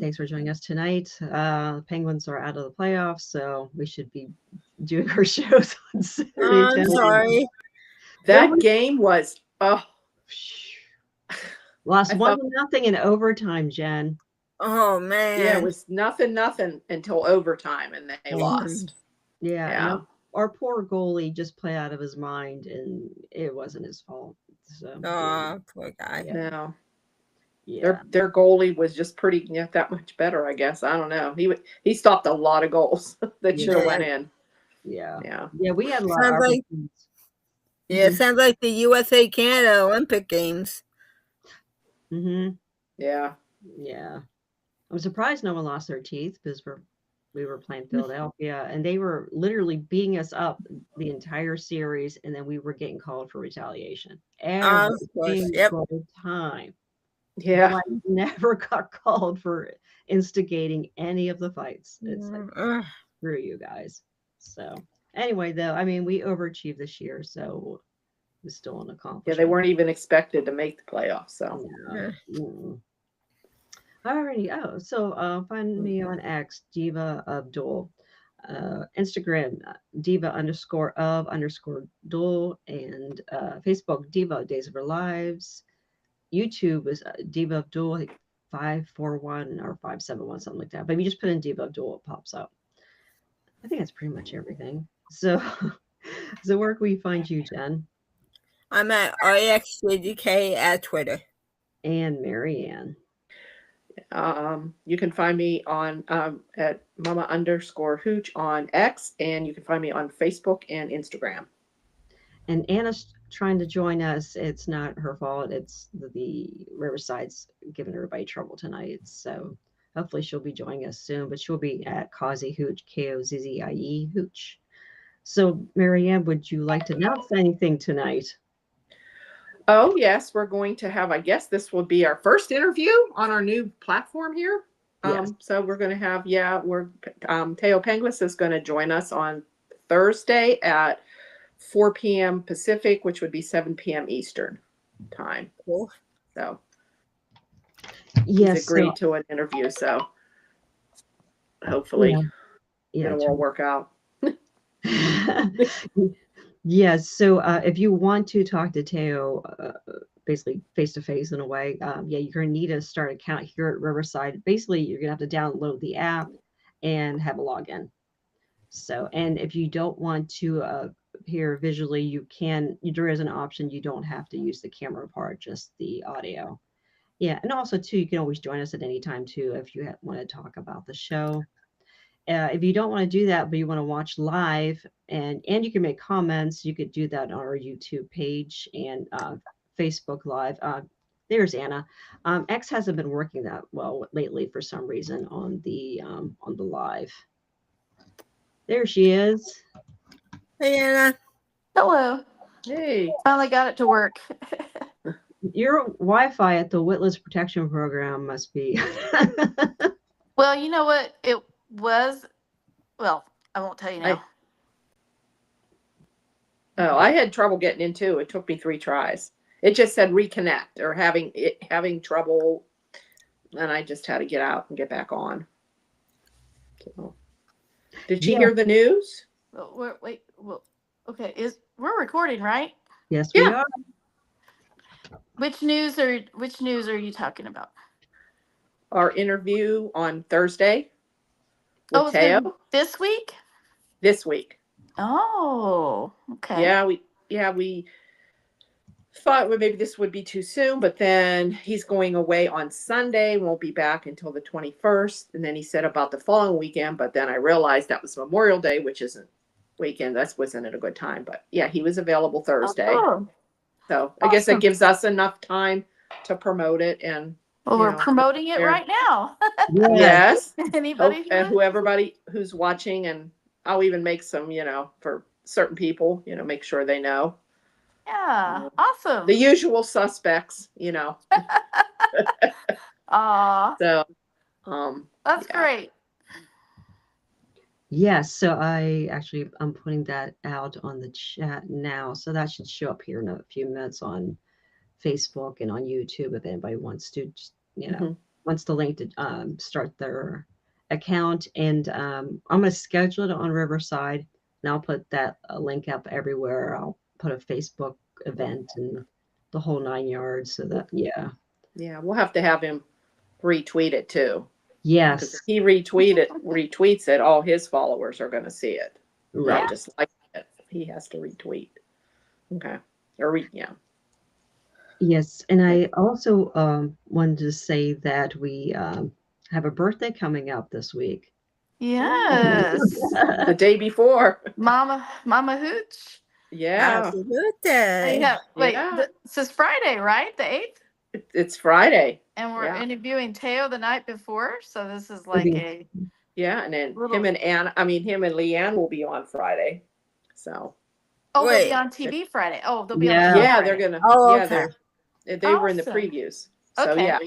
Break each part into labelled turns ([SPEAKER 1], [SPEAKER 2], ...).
[SPEAKER 1] Thanks for joining us tonight. Penguins are out of the playoffs, so we should be doing our shows on Saturday.
[SPEAKER 2] I'm sorry.
[SPEAKER 3] That game was
[SPEAKER 1] lost 1-0 in overtime, Jen.
[SPEAKER 2] Oh man.
[SPEAKER 3] Yeah, it was nothing until overtime, and they lost.
[SPEAKER 1] Yeah. Our poor goalie just played out of his mind, and it wasn't his fault. So,
[SPEAKER 2] poor guy.
[SPEAKER 3] No.
[SPEAKER 1] Yeah.
[SPEAKER 3] Their goalie was just pretty that much better, I guess. I don't know. He stopped a lot of goals that should have went in.
[SPEAKER 1] Yeah. We had a lot of
[SPEAKER 2] it sounds like the USA Canada Olympic Games.
[SPEAKER 1] Yeah. I'm surprised no one lost their teeth because we were playing Philadelphia, and they were literally beating us up the entire series, and then we were getting called for retaliation every single time.
[SPEAKER 3] Yeah,
[SPEAKER 1] I never got called for instigating any of the fights. It's like, screw you guys. So anyway, though, I mean, we overachieved this year, so it's still an accomplishment.
[SPEAKER 3] Yeah, they weren't even expected to make the playoffs. So.
[SPEAKER 1] Alrighty. So find me on X, Diva Abdul. Instagram, Diva_of_Dul, and Facebook, Diva Days of Our Lives. YouTube is Diva Abdul, like 541 or 571, something like that. But if you just put in Diva Abdul, it pops up. I think that's pretty much everything. So where can we find you, Jen?
[SPEAKER 2] I'm at RXJDK at Twitter.
[SPEAKER 1] And Marianne.
[SPEAKER 3] You can find me on at Mama_Hooch on X, and you can find me on Facebook and Instagram.
[SPEAKER 1] And Anna's trying to join us. It's not her fault. It's the Riverside's giving everybody trouble tonight. So hopefully she'll be joining us soon, but she'll be at Kozzie Hooch, Kozzie Hooch. So Marianne, would you like to announce anything tonight?
[SPEAKER 3] Oh, yes, we're going to have, I guess this will be our first interview on our new platform here.
[SPEAKER 1] Yes.
[SPEAKER 3] So we're going to have, Teo Penguis is going to join us on Thursday at 4 p.m. Pacific, which would be 7 p.m. Eastern time.
[SPEAKER 2] Cool.
[SPEAKER 3] So
[SPEAKER 1] yes,
[SPEAKER 3] he's agreed to an interview. So hopefully it'll all work out.
[SPEAKER 1] Yes. So if you want to talk to Teo, basically face to face in a way, you're going to need to start an account here at Riverside. Basically, you're going to have to download the app and have a login. So, and if you don't want to hear visually, you can. There is an option. You don't have to use the camera part, just the audio. Yeah, and also too, you can always join us at any time too if you want to talk about the show. If you don't want to do that, but you want to watch live and you can make comments, you could do that on our YouTube page and Facebook Live. There's Anna. X hasn't been working that well lately for some reason on the live. There she is.
[SPEAKER 2] Hey, Anna.
[SPEAKER 4] Hello.
[SPEAKER 3] Hey.
[SPEAKER 4] Finally got it to work.
[SPEAKER 1] Your Wi-Fi at the Witless Protection Program must be.
[SPEAKER 4] Well, you know what? It was. Well, I won't tell you now.
[SPEAKER 3] I had trouble getting into it. It took me 3 tries. It just said reconnect or having trouble, and I just had to get out and get back on. So, did you hear the news?
[SPEAKER 4] Well, wait. Well, okay. We're recording, right?
[SPEAKER 1] Yes, we are.
[SPEAKER 4] Which news are you talking about?
[SPEAKER 3] Our interview on Thursday.
[SPEAKER 4] With Teo? This week?
[SPEAKER 3] This week.
[SPEAKER 4] Oh, okay.
[SPEAKER 3] Yeah, we thought maybe this would be too soon, but then he's going away on Sunday, won't be back until the 21st. And then he said about the following weekend, but then I realized that was Memorial Day, which isn't weekend. That wasn't at a good time. But yeah, he was available Thursday.
[SPEAKER 4] Oh.
[SPEAKER 3] So I guess that gives us enough time to promote it. And
[SPEAKER 4] we're promoting it right now.
[SPEAKER 3] Yes.
[SPEAKER 4] Anybody
[SPEAKER 3] who's watching, and I'll even make some, for certain people, make sure they know.
[SPEAKER 4] Yeah. Awesome.
[SPEAKER 3] The usual suspects,
[SPEAKER 4] Aw.
[SPEAKER 3] So,
[SPEAKER 4] that's great.
[SPEAKER 1] Yes, so I'm putting that out on the chat now. So that should show up here in a few minutes on Facebook and on YouTube if anybody wants to, wants the link to start their account, and I'm going to schedule it on Riverside, and I'll put that link up everywhere. I'll put a Facebook event and the whole 9 yards. So that
[SPEAKER 3] Yeah, we'll have to have him retweet it too. Because
[SPEAKER 1] yes,
[SPEAKER 3] if he retweets it, all his followers are going to see it.
[SPEAKER 1] right.
[SPEAKER 3] Not just like it. He has to retweet. Okay. Yeah.
[SPEAKER 1] Yes, and I also wanted to say that we have a birthday coming up this week.
[SPEAKER 4] Yes.
[SPEAKER 3] The day before.
[SPEAKER 4] Mama Hooch.
[SPEAKER 3] Yeah.
[SPEAKER 2] Happy birthday.
[SPEAKER 4] Yeah. Wait,
[SPEAKER 3] Yeah.
[SPEAKER 4] this is Friday, right? The 8th?
[SPEAKER 3] It's Friday.
[SPEAKER 4] And we're
[SPEAKER 3] Yeah.
[SPEAKER 4] interviewing Teo the night before. So this is
[SPEAKER 1] It'll
[SPEAKER 4] like
[SPEAKER 1] be-
[SPEAKER 4] a
[SPEAKER 3] Yeah. And then
[SPEAKER 4] Little-
[SPEAKER 3] him and Leanne will be on Friday. So
[SPEAKER 4] they'll
[SPEAKER 2] Wait.
[SPEAKER 4] be on TV Friday. Oh, they'll be
[SPEAKER 1] Yeah.
[SPEAKER 4] on TV
[SPEAKER 3] yeah,
[SPEAKER 4] Friday.
[SPEAKER 3] they're gonna
[SPEAKER 2] Oh,
[SPEAKER 3] yeah,
[SPEAKER 2] okay.
[SPEAKER 3] they were in the
[SPEAKER 4] Awesome.
[SPEAKER 3] previews. So
[SPEAKER 4] Okay.
[SPEAKER 3] yeah.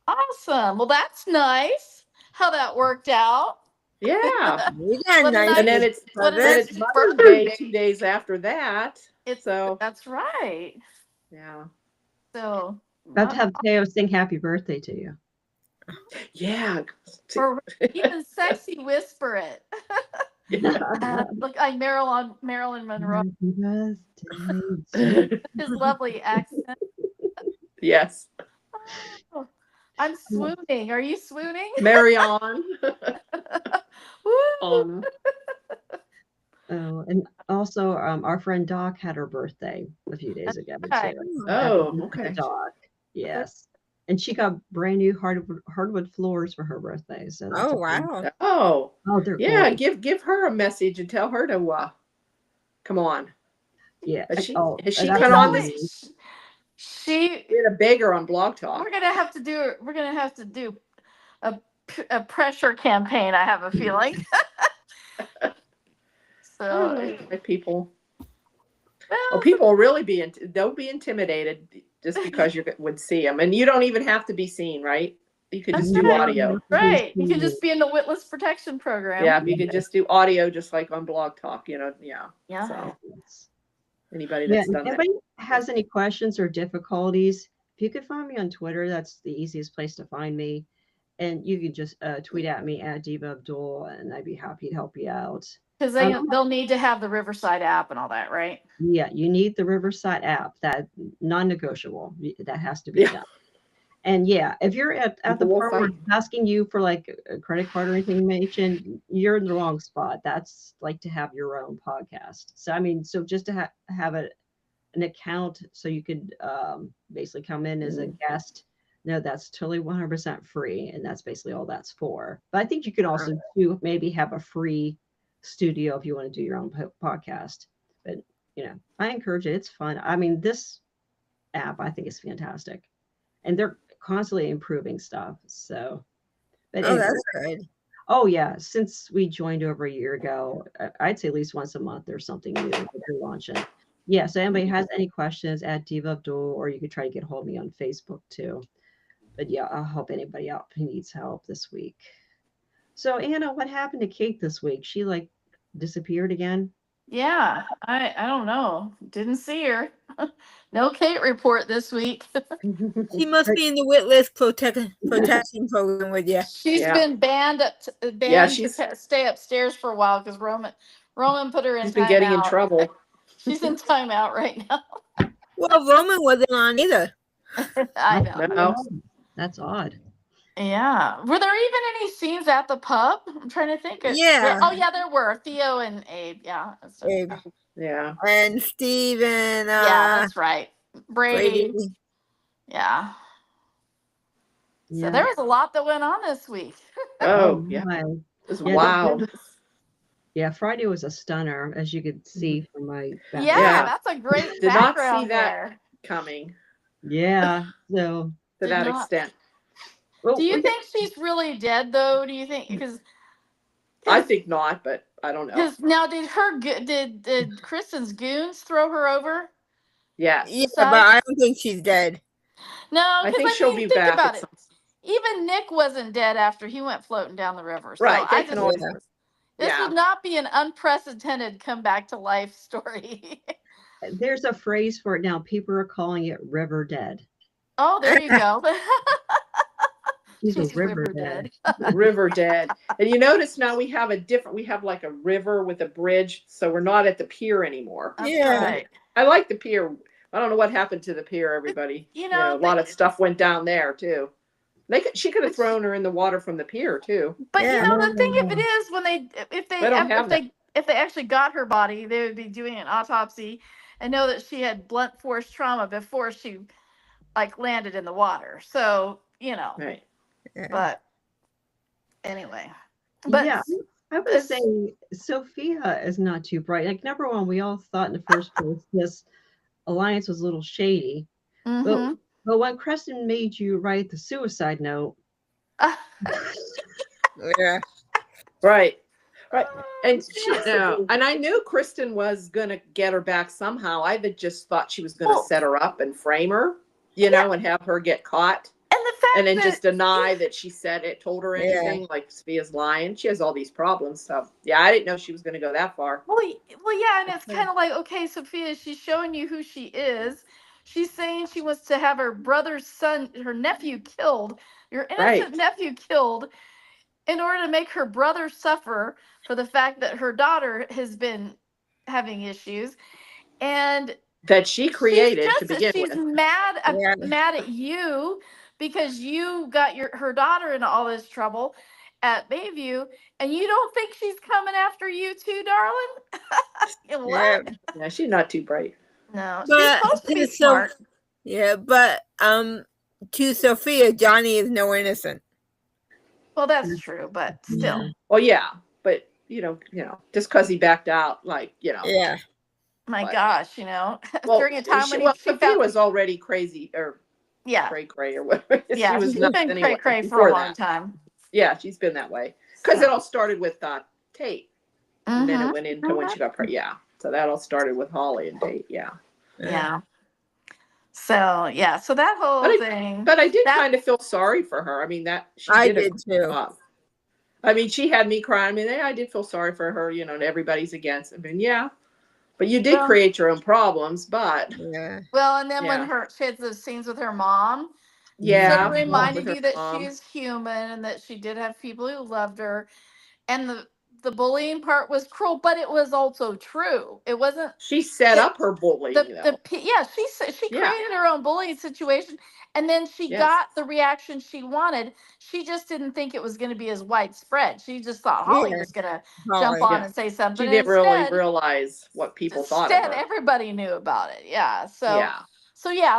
[SPEAKER 4] Awesome. Well, that's nice how that worked out.
[SPEAKER 3] Yeah.
[SPEAKER 2] We got
[SPEAKER 4] What
[SPEAKER 2] nice.
[SPEAKER 4] did
[SPEAKER 3] And then it's
[SPEAKER 4] What is
[SPEAKER 3] then
[SPEAKER 4] it?
[SPEAKER 3] it's Mother's Day 2 days after that. So
[SPEAKER 4] That's right.
[SPEAKER 3] yeah.
[SPEAKER 4] So
[SPEAKER 1] About to have Teo sing happy birthday to you.
[SPEAKER 3] Yeah.
[SPEAKER 4] or even sexy whisper it. Look, like Marilyn Monroe,
[SPEAKER 1] Happy birthday.
[SPEAKER 4] his lovely accent.
[SPEAKER 3] Yes.
[SPEAKER 4] Oh, I'm swooning. Are you swooning?
[SPEAKER 3] Marion.
[SPEAKER 4] Woo!
[SPEAKER 1] Oh, and also our friend Doc had her birthday a few days ago
[SPEAKER 4] Okay.
[SPEAKER 1] too.
[SPEAKER 3] Oh,
[SPEAKER 1] Happy birthday,
[SPEAKER 3] okay.
[SPEAKER 1] Doc. Yes. And she got brand new hardwood floors for her birthday. So that's
[SPEAKER 2] Oh,
[SPEAKER 1] a fun-
[SPEAKER 2] wow.
[SPEAKER 3] Oh,
[SPEAKER 1] Oh, they're
[SPEAKER 3] yeah.
[SPEAKER 1] gorgeous.
[SPEAKER 3] Give her a message and tell her to come on.
[SPEAKER 1] Yeah.
[SPEAKER 3] Has she
[SPEAKER 1] Oh,
[SPEAKER 3] has she
[SPEAKER 1] that's
[SPEAKER 3] come on
[SPEAKER 1] amazing.
[SPEAKER 3] this?
[SPEAKER 4] She.
[SPEAKER 3] Did a beggar on Blog Talk.
[SPEAKER 4] We're gonna have to do a pressure campaign. I have a feeling. So
[SPEAKER 3] Like people.
[SPEAKER 4] well,
[SPEAKER 3] Oh, people will really they'll be intimidated just because you would see them, and you don't even have to be seen, right? You could just
[SPEAKER 4] That's
[SPEAKER 3] do
[SPEAKER 4] right.
[SPEAKER 3] audio.
[SPEAKER 4] right. You can just be in the Witless Protection Program.
[SPEAKER 3] Yeah, you could just do audio, just like on Blog Talk. Yeah.
[SPEAKER 4] Yeah.
[SPEAKER 3] So
[SPEAKER 1] Yes.
[SPEAKER 3] anybody
[SPEAKER 1] Yeah,
[SPEAKER 3] that's
[SPEAKER 1] if
[SPEAKER 3] done that.
[SPEAKER 1] anybody has any questions or difficulties, if you could find me on Twitter, that's the easiest place to find me. And you can just tweet at me at Diva Abdul, and I'd be happy to help you out.
[SPEAKER 4] Because they'll need to have the Riverside app and all that, right?
[SPEAKER 1] Yeah, you need the Riverside app. That non-negotiable. That has to be
[SPEAKER 3] Yeah.
[SPEAKER 1] done. And yeah, if you're at the
[SPEAKER 3] People will
[SPEAKER 1] part where
[SPEAKER 3] fight.
[SPEAKER 1] it's asking you for like a credit card or anything information, you're in the wrong spot. That's like to have your own podcast. So I mean, so just to have an account so you could basically come in as a guest. No, that's totally 100% free, and that's basically all that's for. But I think you can also do maybe have a free studio if you want to do your own podcast. But I encourage it. It's fun. I mean, this app I think is fantastic, and they're constantly improving stuff. So, but
[SPEAKER 2] Oh,
[SPEAKER 1] anyway.
[SPEAKER 2] that's good.
[SPEAKER 1] Oh yeah, since we joined over a year ago, I'd say at least once a month there's something new that they're launching. Yeah, so anybody has any questions at Diva Abdul, or you could try to get hold of me on Facebook too. But yeah, I'll help anybody out who needs help this week. So Anna, what happened to Kate this week? She like disappeared again?
[SPEAKER 4] Yeah. I don't know. Didn't see her. No Kate report this week.
[SPEAKER 2] She must be in the Witless protection program with you.
[SPEAKER 4] She's
[SPEAKER 3] Yeah.
[SPEAKER 4] been banned
[SPEAKER 3] Yeah,
[SPEAKER 4] to stay upstairs for a while because Roman put her in
[SPEAKER 3] She's been getting in
[SPEAKER 4] timeout.
[SPEAKER 3] trouble.
[SPEAKER 4] She's in timeout right now.
[SPEAKER 2] Well, Roman wasn't on either.
[SPEAKER 4] I know.
[SPEAKER 3] No.
[SPEAKER 1] That's odd.
[SPEAKER 4] Yeah. Were there even any scenes at the pub? I'm trying to think.
[SPEAKER 2] Yeah.
[SPEAKER 4] Oh, yeah, there were. Theo and Abe. Yeah. So-
[SPEAKER 2] Abe.
[SPEAKER 3] Yeah.
[SPEAKER 2] And Steve and
[SPEAKER 4] yeah, that's right. Brady.
[SPEAKER 2] Brady.
[SPEAKER 4] Yeah.
[SPEAKER 1] Yeah.
[SPEAKER 4] So there was a lot that went on this week.
[SPEAKER 3] Oh, yeah.
[SPEAKER 1] my.
[SPEAKER 3] It was
[SPEAKER 1] Yeah,
[SPEAKER 3] wild.
[SPEAKER 1] Yeah, Friday was a stunner, as you could see from my
[SPEAKER 4] Yeah,
[SPEAKER 3] Yeah.
[SPEAKER 4] that's a great
[SPEAKER 3] Did not see
[SPEAKER 4] background
[SPEAKER 3] that.
[SPEAKER 4] there.
[SPEAKER 3] Coming
[SPEAKER 1] Yeah. So
[SPEAKER 3] to
[SPEAKER 4] Did
[SPEAKER 3] that
[SPEAKER 4] not-
[SPEAKER 3] extent.
[SPEAKER 1] well,
[SPEAKER 4] Do you
[SPEAKER 1] we-
[SPEAKER 4] think she's really dead though? Do you think because
[SPEAKER 3] I think not, but I don't know.
[SPEAKER 4] now did Kristen's goons throw her over?
[SPEAKER 3] Yes.
[SPEAKER 2] Yeah,
[SPEAKER 4] Besides-
[SPEAKER 2] but I don't think she's dead.
[SPEAKER 4] No,
[SPEAKER 3] I
[SPEAKER 4] because
[SPEAKER 3] think she'll be
[SPEAKER 4] think
[SPEAKER 3] back.
[SPEAKER 4] about
[SPEAKER 3] At
[SPEAKER 4] it.
[SPEAKER 3] some,
[SPEAKER 4] Even Nick wasn't dead after he went floating down the river. So
[SPEAKER 3] right. They
[SPEAKER 4] I
[SPEAKER 3] can
[SPEAKER 4] just,
[SPEAKER 3] always.
[SPEAKER 4] this
[SPEAKER 3] Yeah.
[SPEAKER 4] would not be an unprecedented come back to life story.
[SPEAKER 1] there's a phrase for it now. People are calling it river dead.
[SPEAKER 4] Oh, there you go.
[SPEAKER 1] She's a
[SPEAKER 4] She's
[SPEAKER 1] river
[SPEAKER 4] river
[SPEAKER 1] dead.
[SPEAKER 4] dead.
[SPEAKER 3] River dead. And you notice now we have like a river with a bridge, so we're not at the pier anymore.
[SPEAKER 4] That's
[SPEAKER 2] Yeah.
[SPEAKER 4] right.
[SPEAKER 3] I like the pier. I don't know what happened to the pier, everybody.
[SPEAKER 4] You know,
[SPEAKER 3] a lot of stuff went down there too. She could have thrown her in the water from the pier too.
[SPEAKER 4] But
[SPEAKER 2] Yeah.
[SPEAKER 4] you know, the thing of it is, when
[SPEAKER 3] They don't have that.
[SPEAKER 4] if they actually got her body, they would be doing an autopsy and know that she had blunt force trauma before she like landed in the water. So, you know,
[SPEAKER 3] Right.
[SPEAKER 2] Yeah.
[SPEAKER 4] but anyway. But
[SPEAKER 1] Yeah, I would
[SPEAKER 4] it's-
[SPEAKER 1] say Sophia is not too bright. Like, number one, we all thought in the first place this alliance was a little shady.
[SPEAKER 4] mhm.
[SPEAKER 1] But when Creston made you write the suicide note,
[SPEAKER 2] Yeah.
[SPEAKER 3] Right. Right. And and I knew Kristen was gonna get her back somehow. I just thought she was gonna
[SPEAKER 4] Well-
[SPEAKER 3] set her up and frame her, and have her get caught.
[SPEAKER 4] And the fact
[SPEAKER 3] And then
[SPEAKER 4] that,
[SPEAKER 3] just deny that she told her
[SPEAKER 2] Yeah.
[SPEAKER 3] anything, like Sophia's lying. She has all these problems. So yeah, I didn't know she was going to go that far.
[SPEAKER 4] well, yeah, and it's
[SPEAKER 3] Okay.
[SPEAKER 4] kind of like, okay, Sophia, she's showing you who she is. She's saying she wants to have her brother's son, her nephew killed, your innocent
[SPEAKER 3] Right.
[SPEAKER 4] nephew killed, in order to make her brother suffer for the fact that her daughter has been having issues. And
[SPEAKER 3] That she created to begin
[SPEAKER 4] she's
[SPEAKER 3] with.
[SPEAKER 4] mad
[SPEAKER 2] Yeah.
[SPEAKER 4] mad at you because you got her daughter into all this trouble at Bayview, and you don't think she's coming after you too, darling?
[SPEAKER 2] Yeah.
[SPEAKER 4] What?
[SPEAKER 3] Yeah, she's not too bright.
[SPEAKER 4] No, she's
[SPEAKER 2] But
[SPEAKER 4] supposed to be
[SPEAKER 2] to
[SPEAKER 4] smart.
[SPEAKER 2] Yeah, but to Sophia, Johnny is no innocent.
[SPEAKER 4] Well, that's true, but still.
[SPEAKER 1] Yeah.
[SPEAKER 3] Well, yeah, but just because he backed out,
[SPEAKER 2] Yeah.
[SPEAKER 4] My
[SPEAKER 3] But-
[SPEAKER 4] gosh,
[SPEAKER 3] Well,
[SPEAKER 4] during a time when she
[SPEAKER 3] Sophia
[SPEAKER 4] found,
[SPEAKER 3] was already crazy or
[SPEAKER 4] yeah,
[SPEAKER 3] cray or whatever.
[SPEAKER 4] yeah,
[SPEAKER 3] she was
[SPEAKER 4] she's
[SPEAKER 3] nuts
[SPEAKER 4] been
[SPEAKER 3] anyway,
[SPEAKER 4] cray for
[SPEAKER 3] before
[SPEAKER 4] a long
[SPEAKER 3] that.
[SPEAKER 4] time.
[SPEAKER 3] Yeah, she's been that way because it all started with Tate, and then
[SPEAKER 4] Mhm.
[SPEAKER 3] it went into when she got pregnant. Yeah, so that all started with Holly and Tate. Yeah,
[SPEAKER 4] Yeah. So yeah, so that whole
[SPEAKER 3] But
[SPEAKER 4] thing.
[SPEAKER 3] but I did
[SPEAKER 4] That-
[SPEAKER 3] kind of feel sorry for her. I mean, that she
[SPEAKER 2] I
[SPEAKER 3] did a
[SPEAKER 2] did
[SPEAKER 3] good
[SPEAKER 2] too.
[SPEAKER 3] job. I mean, she had me crying. I mean, I did feel sorry for her. And everybody's against. I mean, yeah, but you did
[SPEAKER 4] Well-
[SPEAKER 3] create your own problems. But
[SPEAKER 2] Yeah.
[SPEAKER 4] Well, and then when
[SPEAKER 3] Yeah.
[SPEAKER 4] she had those scenes with her mom,
[SPEAKER 3] yeah,
[SPEAKER 4] it reminded
[SPEAKER 3] with her
[SPEAKER 4] you that
[SPEAKER 3] mom.
[SPEAKER 4] she's human and that she did have people who loved her, and the bullying part was cruel, but it was also true. It wasn't
[SPEAKER 3] She set
[SPEAKER 4] the-
[SPEAKER 3] up her bullying. though.
[SPEAKER 4] yeah, she
[SPEAKER 3] Yeah.
[SPEAKER 4] created her own bullying situation, and then she
[SPEAKER 3] Yes.
[SPEAKER 4] got the reaction she wanted. She just didn't think it was going to be as widespread. She just thought Holly
[SPEAKER 2] Yeah.
[SPEAKER 4] was going to
[SPEAKER 2] Holly.
[SPEAKER 4] jump on
[SPEAKER 3] Yeah.
[SPEAKER 4] and say something.
[SPEAKER 3] She didn't
[SPEAKER 4] and
[SPEAKER 3] really
[SPEAKER 4] instead-
[SPEAKER 3] realize what people thought of
[SPEAKER 4] Instead,
[SPEAKER 3] her.
[SPEAKER 4] everybody knew about it. Yeah. So
[SPEAKER 3] Yeah.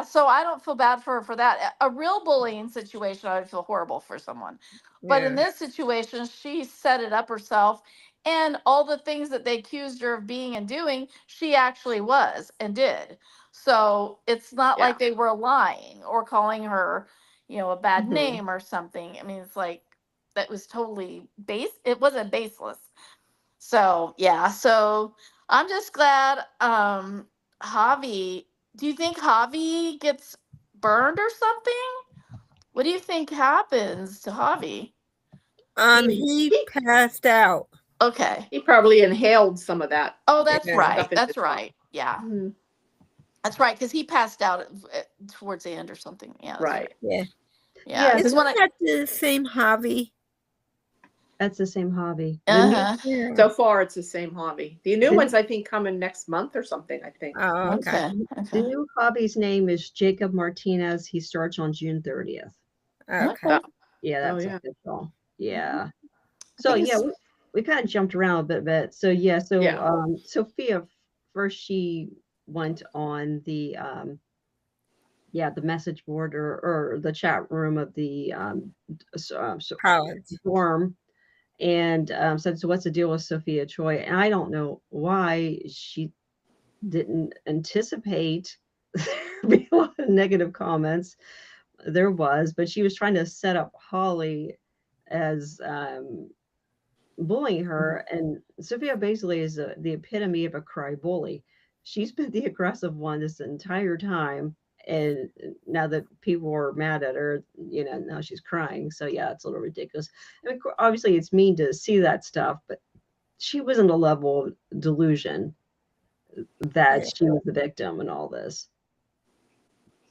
[SPEAKER 4] so I don't feel bad for her for that. A real bullying situation, I would feel horrible for someone. But in
[SPEAKER 2] Yeah.
[SPEAKER 4] this situation, she set it up herself, and all the things that they accused her of being and doing, she actually was and did. So it's not
[SPEAKER 3] Yeah.
[SPEAKER 4] like they were lying or calling her, a bad
[SPEAKER 3] Mhm.
[SPEAKER 4] name or something. I mean, it's like that was totally it wasn't baseless. So yeah, so I'm just glad Javi, do you think Javi gets burned or something? What do you think happens to Javi?
[SPEAKER 2] He passed out.
[SPEAKER 4] Okay.
[SPEAKER 3] He probably inhaled some of that.
[SPEAKER 4] Oh, that's
[SPEAKER 2] Yeah.
[SPEAKER 4] right.
[SPEAKER 3] Stuff in
[SPEAKER 4] That's
[SPEAKER 3] his
[SPEAKER 4] right. Yeah,
[SPEAKER 3] Mhm.
[SPEAKER 4] that's right. Because he passed out towards the end or something. Yeah. That's
[SPEAKER 3] Right.
[SPEAKER 2] Yeah.
[SPEAKER 4] Yeah.
[SPEAKER 1] Yeah,
[SPEAKER 4] Because
[SPEAKER 2] Isn't
[SPEAKER 4] when I.
[SPEAKER 2] that the same hobby?
[SPEAKER 1] That's the same hobby. The new-
[SPEAKER 4] Uh-huh.
[SPEAKER 2] Yeah.
[SPEAKER 3] So far, it's the same hobby. The new
[SPEAKER 1] The-
[SPEAKER 3] ones, I think, coming next month or something. I think.
[SPEAKER 2] Oh, okay.
[SPEAKER 4] Okay.
[SPEAKER 1] The
[SPEAKER 4] Okay.
[SPEAKER 1] new hobby's name is Jacob Martinez. He starts on June 30th.
[SPEAKER 2] Okay.
[SPEAKER 4] Okay.
[SPEAKER 1] Yeah,
[SPEAKER 3] Oh,
[SPEAKER 1] that's
[SPEAKER 3] yeah.
[SPEAKER 1] official. Yeah. So
[SPEAKER 4] think
[SPEAKER 1] yeah,
[SPEAKER 4] it's-
[SPEAKER 1] we kind of jumped around a bit. So yeah, so
[SPEAKER 3] Yeah.
[SPEAKER 1] Sophia first she went on the the message board or the chat room of the
[SPEAKER 2] College.
[SPEAKER 1] forum and said, so what's the deal with Sophia Choi? And I don't know why she didn't anticipate there be a lot of negative comments. There was, but she was trying to set up Holly as bullying her, and Sophia basically is the epitome of a cry bully. She's been the aggressive one this entire time, and now that people are mad at her, now she's crying. So yeah, it's a little ridiculous. I mean, obviously it's mean to see that stuff, but she was in a level of delusion that she was the victim in all this.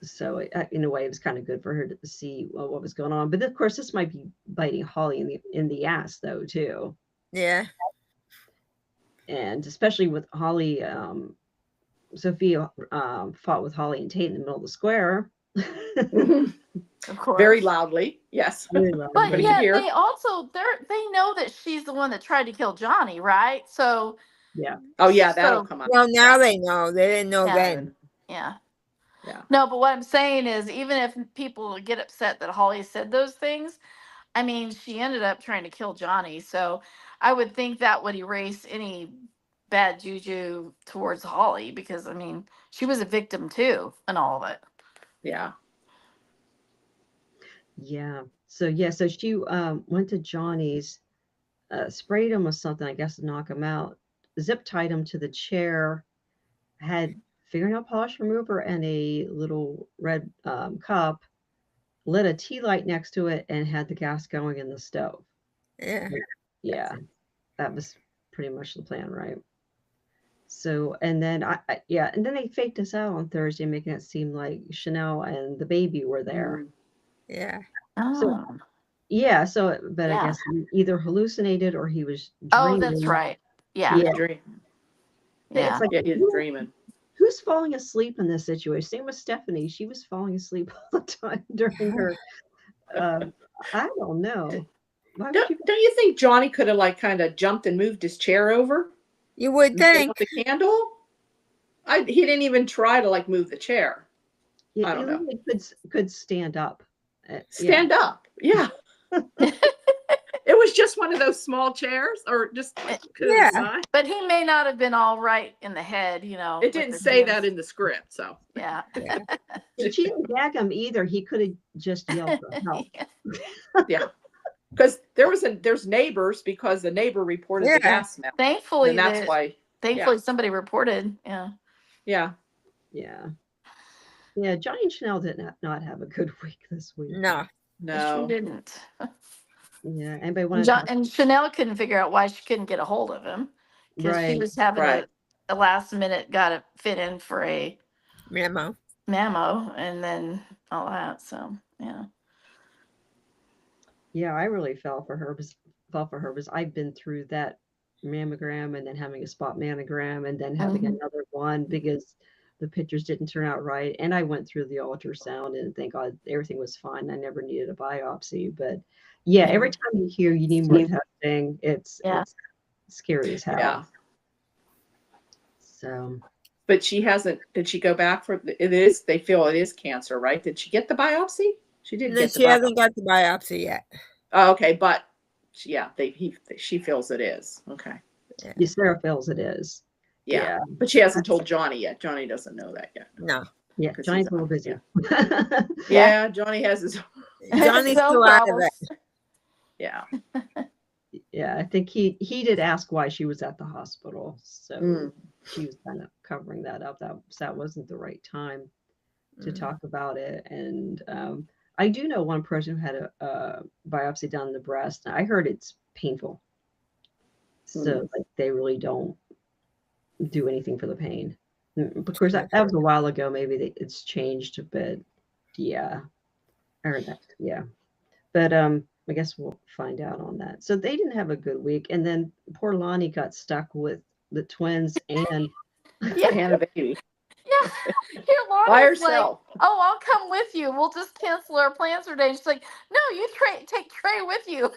[SPEAKER 1] So in a way, it was kind of good for her to see what was going on. But of course, this might be biting Holly in the ass though too,
[SPEAKER 2] Yeah.
[SPEAKER 1] and especially with Holly. Sophia fought with Holly and Tate in the middle of the square.
[SPEAKER 4] Of course.
[SPEAKER 3] Very loudly. Yes.
[SPEAKER 1] Really loud.
[SPEAKER 4] But
[SPEAKER 3] Everybody
[SPEAKER 4] yeah,
[SPEAKER 3] can hear.
[SPEAKER 4] they also they know that she's the one that tried to kill Johnny, right? So
[SPEAKER 1] Yeah.
[SPEAKER 3] Oh yeah, that'll
[SPEAKER 4] So-
[SPEAKER 3] come up.
[SPEAKER 2] Well, now they know. They didn't know
[SPEAKER 4] Yeah.
[SPEAKER 2] then.
[SPEAKER 4] yeah.
[SPEAKER 3] Yeah.
[SPEAKER 4] No, but what I'm saying is, even if people get upset that Holly said those things, I mean, she ended up trying to kill Johnny. So I would think that would erase any bad juju towards Holly, because I mean, she was a victim too, and all of it.
[SPEAKER 3] Yeah.
[SPEAKER 1] Yeah. So she went to Johnny's, sprayed him with something, I guess, to knock him out, zip tied him to the chair, had fingernail polish remover and a little red cup, lit a tea light next to it, and had the gas going in the stove.
[SPEAKER 2] Yeah.
[SPEAKER 1] Yeah. That was pretty much the plan, right? So, and then and then they faked us out on Thursday, making it seem like Chanel and the baby were there.
[SPEAKER 3] Mm.
[SPEAKER 2] Yeah.
[SPEAKER 4] Oh,
[SPEAKER 1] Yeah, so, but I
[SPEAKER 4] Yeah.
[SPEAKER 1] guess he either hallucinated or he was
[SPEAKER 4] oh,
[SPEAKER 1] dreaming.
[SPEAKER 4] that's right.
[SPEAKER 3] He
[SPEAKER 4] Yeah,
[SPEAKER 3] was
[SPEAKER 1] Yeah.
[SPEAKER 3] dreaming.
[SPEAKER 4] yeah.
[SPEAKER 1] It's like,
[SPEAKER 3] Yeah, he's dreaming.
[SPEAKER 1] who's falling asleep in this situation? Same with Stephanie. She was falling asleep all the time during her. I don't know. Why would
[SPEAKER 3] Don't,
[SPEAKER 1] you?
[SPEAKER 3] don't you think Johnny could have like kind of jumped and moved his chair over
[SPEAKER 2] You would
[SPEAKER 3] and put
[SPEAKER 2] think.
[SPEAKER 3] out the candle? He didn't even try to like move the chair.
[SPEAKER 1] Yeah,
[SPEAKER 3] I don't know.
[SPEAKER 1] he could stand up.
[SPEAKER 3] Stand up. Yeah. It was just one of those small chairs, or just like, to the
[SPEAKER 2] Yeah.
[SPEAKER 3] side.
[SPEAKER 4] But he may not have been all right in the head, you know.
[SPEAKER 3] It
[SPEAKER 4] with
[SPEAKER 3] didn't
[SPEAKER 4] his
[SPEAKER 3] say
[SPEAKER 4] hands.
[SPEAKER 3] that in the script, so
[SPEAKER 4] Yeah.
[SPEAKER 1] And she didn't gag him either. He could have just yelled for help.
[SPEAKER 3] yeah. Because there's neighbors, because the neighbor reported
[SPEAKER 2] Yeah.
[SPEAKER 3] the gas smell,
[SPEAKER 4] Thankfully,
[SPEAKER 3] and that's why.
[SPEAKER 4] thankfully somebody reported. Yeah.
[SPEAKER 3] Yeah.
[SPEAKER 1] Yeah. Yeah, Johnny and Chanel did not have a good week this week.
[SPEAKER 2] No.
[SPEAKER 3] No.
[SPEAKER 4] She didn't.
[SPEAKER 1] Yeah. Anybody want to talk?
[SPEAKER 4] And Chanel couldn't figure out why she couldn't get a hold of him, because she
[SPEAKER 1] Right.
[SPEAKER 4] was having
[SPEAKER 3] Right.
[SPEAKER 4] a last minute got to fit in for a
[SPEAKER 2] Memo.
[SPEAKER 4] mammo and then all that. So yeah.
[SPEAKER 1] Yeah, I really felt for her because I've been through that mammogram and then having a spot mammogram and then having
[SPEAKER 4] Mhm.
[SPEAKER 1] another one because the pictures didn't turn out right. And I went through the ultrasound and thank God everything was fine. I never needed a biopsy. But yeah, every time you hear you need more testing, it's
[SPEAKER 4] Yeah.
[SPEAKER 1] it's scary as hell.
[SPEAKER 3] Yeah.
[SPEAKER 1] So
[SPEAKER 3] But she hasn't. Did she go back for it? Is they feel it is cancer, right? Did she get the biopsy? She didn't
[SPEAKER 2] No,
[SPEAKER 3] get the
[SPEAKER 2] she
[SPEAKER 3] biopsy.
[SPEAKER 2] hasn't got the biopsy yet.
[SPEAKER 3] Oh, okay, but yeah, she feels it is. Okay.
[SPEAKER 1] yeah, Sarah feels it is.
[SPEAKER 3] Yeah. But she hasn't told Johnny yet. Johnny doesn't know that yet.
[SPEAKER 2] No.
[SPEAKER 1] Yeah,
[SPEAKER 3] 'Cause
[SPEAKER 1] Johnny's
[SPEAKER 3] he's
[SPEAKER 1] a little busy.
[SPEAKER 3] Yeah, Johnny has his.
[SPEAKER 2] Johnny's
[SPEAKER 4] His own
[SPEAKER 2] still out of
[SPEAKER 4] problems.
[SPEAKER 2] it.
[SPEAKER 3] Yeah.
[SPEAKER 1] Yeah, I think he did ask why she was at the hospital. So
[SPEAKER 3] Mm.
[SPEAKER 1] she was kind of covering that up. That wasn't the right time to
[SPEAKER 2] Mm.
[SPEAKER 1] talk about it. And I do know one person who had a biopsy done in the breast. I heard it's painful. So like they really don't do anything for the pain. Of course, that was a while ago. Maybe it's changed, but yeah, I heard that. Yeah, but I guess we'll find out on that. So they didn't have a good week, and then poor Lonnie got stuck with the twins and
[SPEAKER 4] Yeah.
[SPEAKER 3] And a baby
[SPEAKER 4] Yeah. Here, Laura's
[SPEAKER 3] by
[SPEAKER 4] like,
[SPEAKER 3] herself.
[SPEAKER 4] oh, I'll come with you. We'll just cancel our plans for today. She's like, no, you take Trey with you.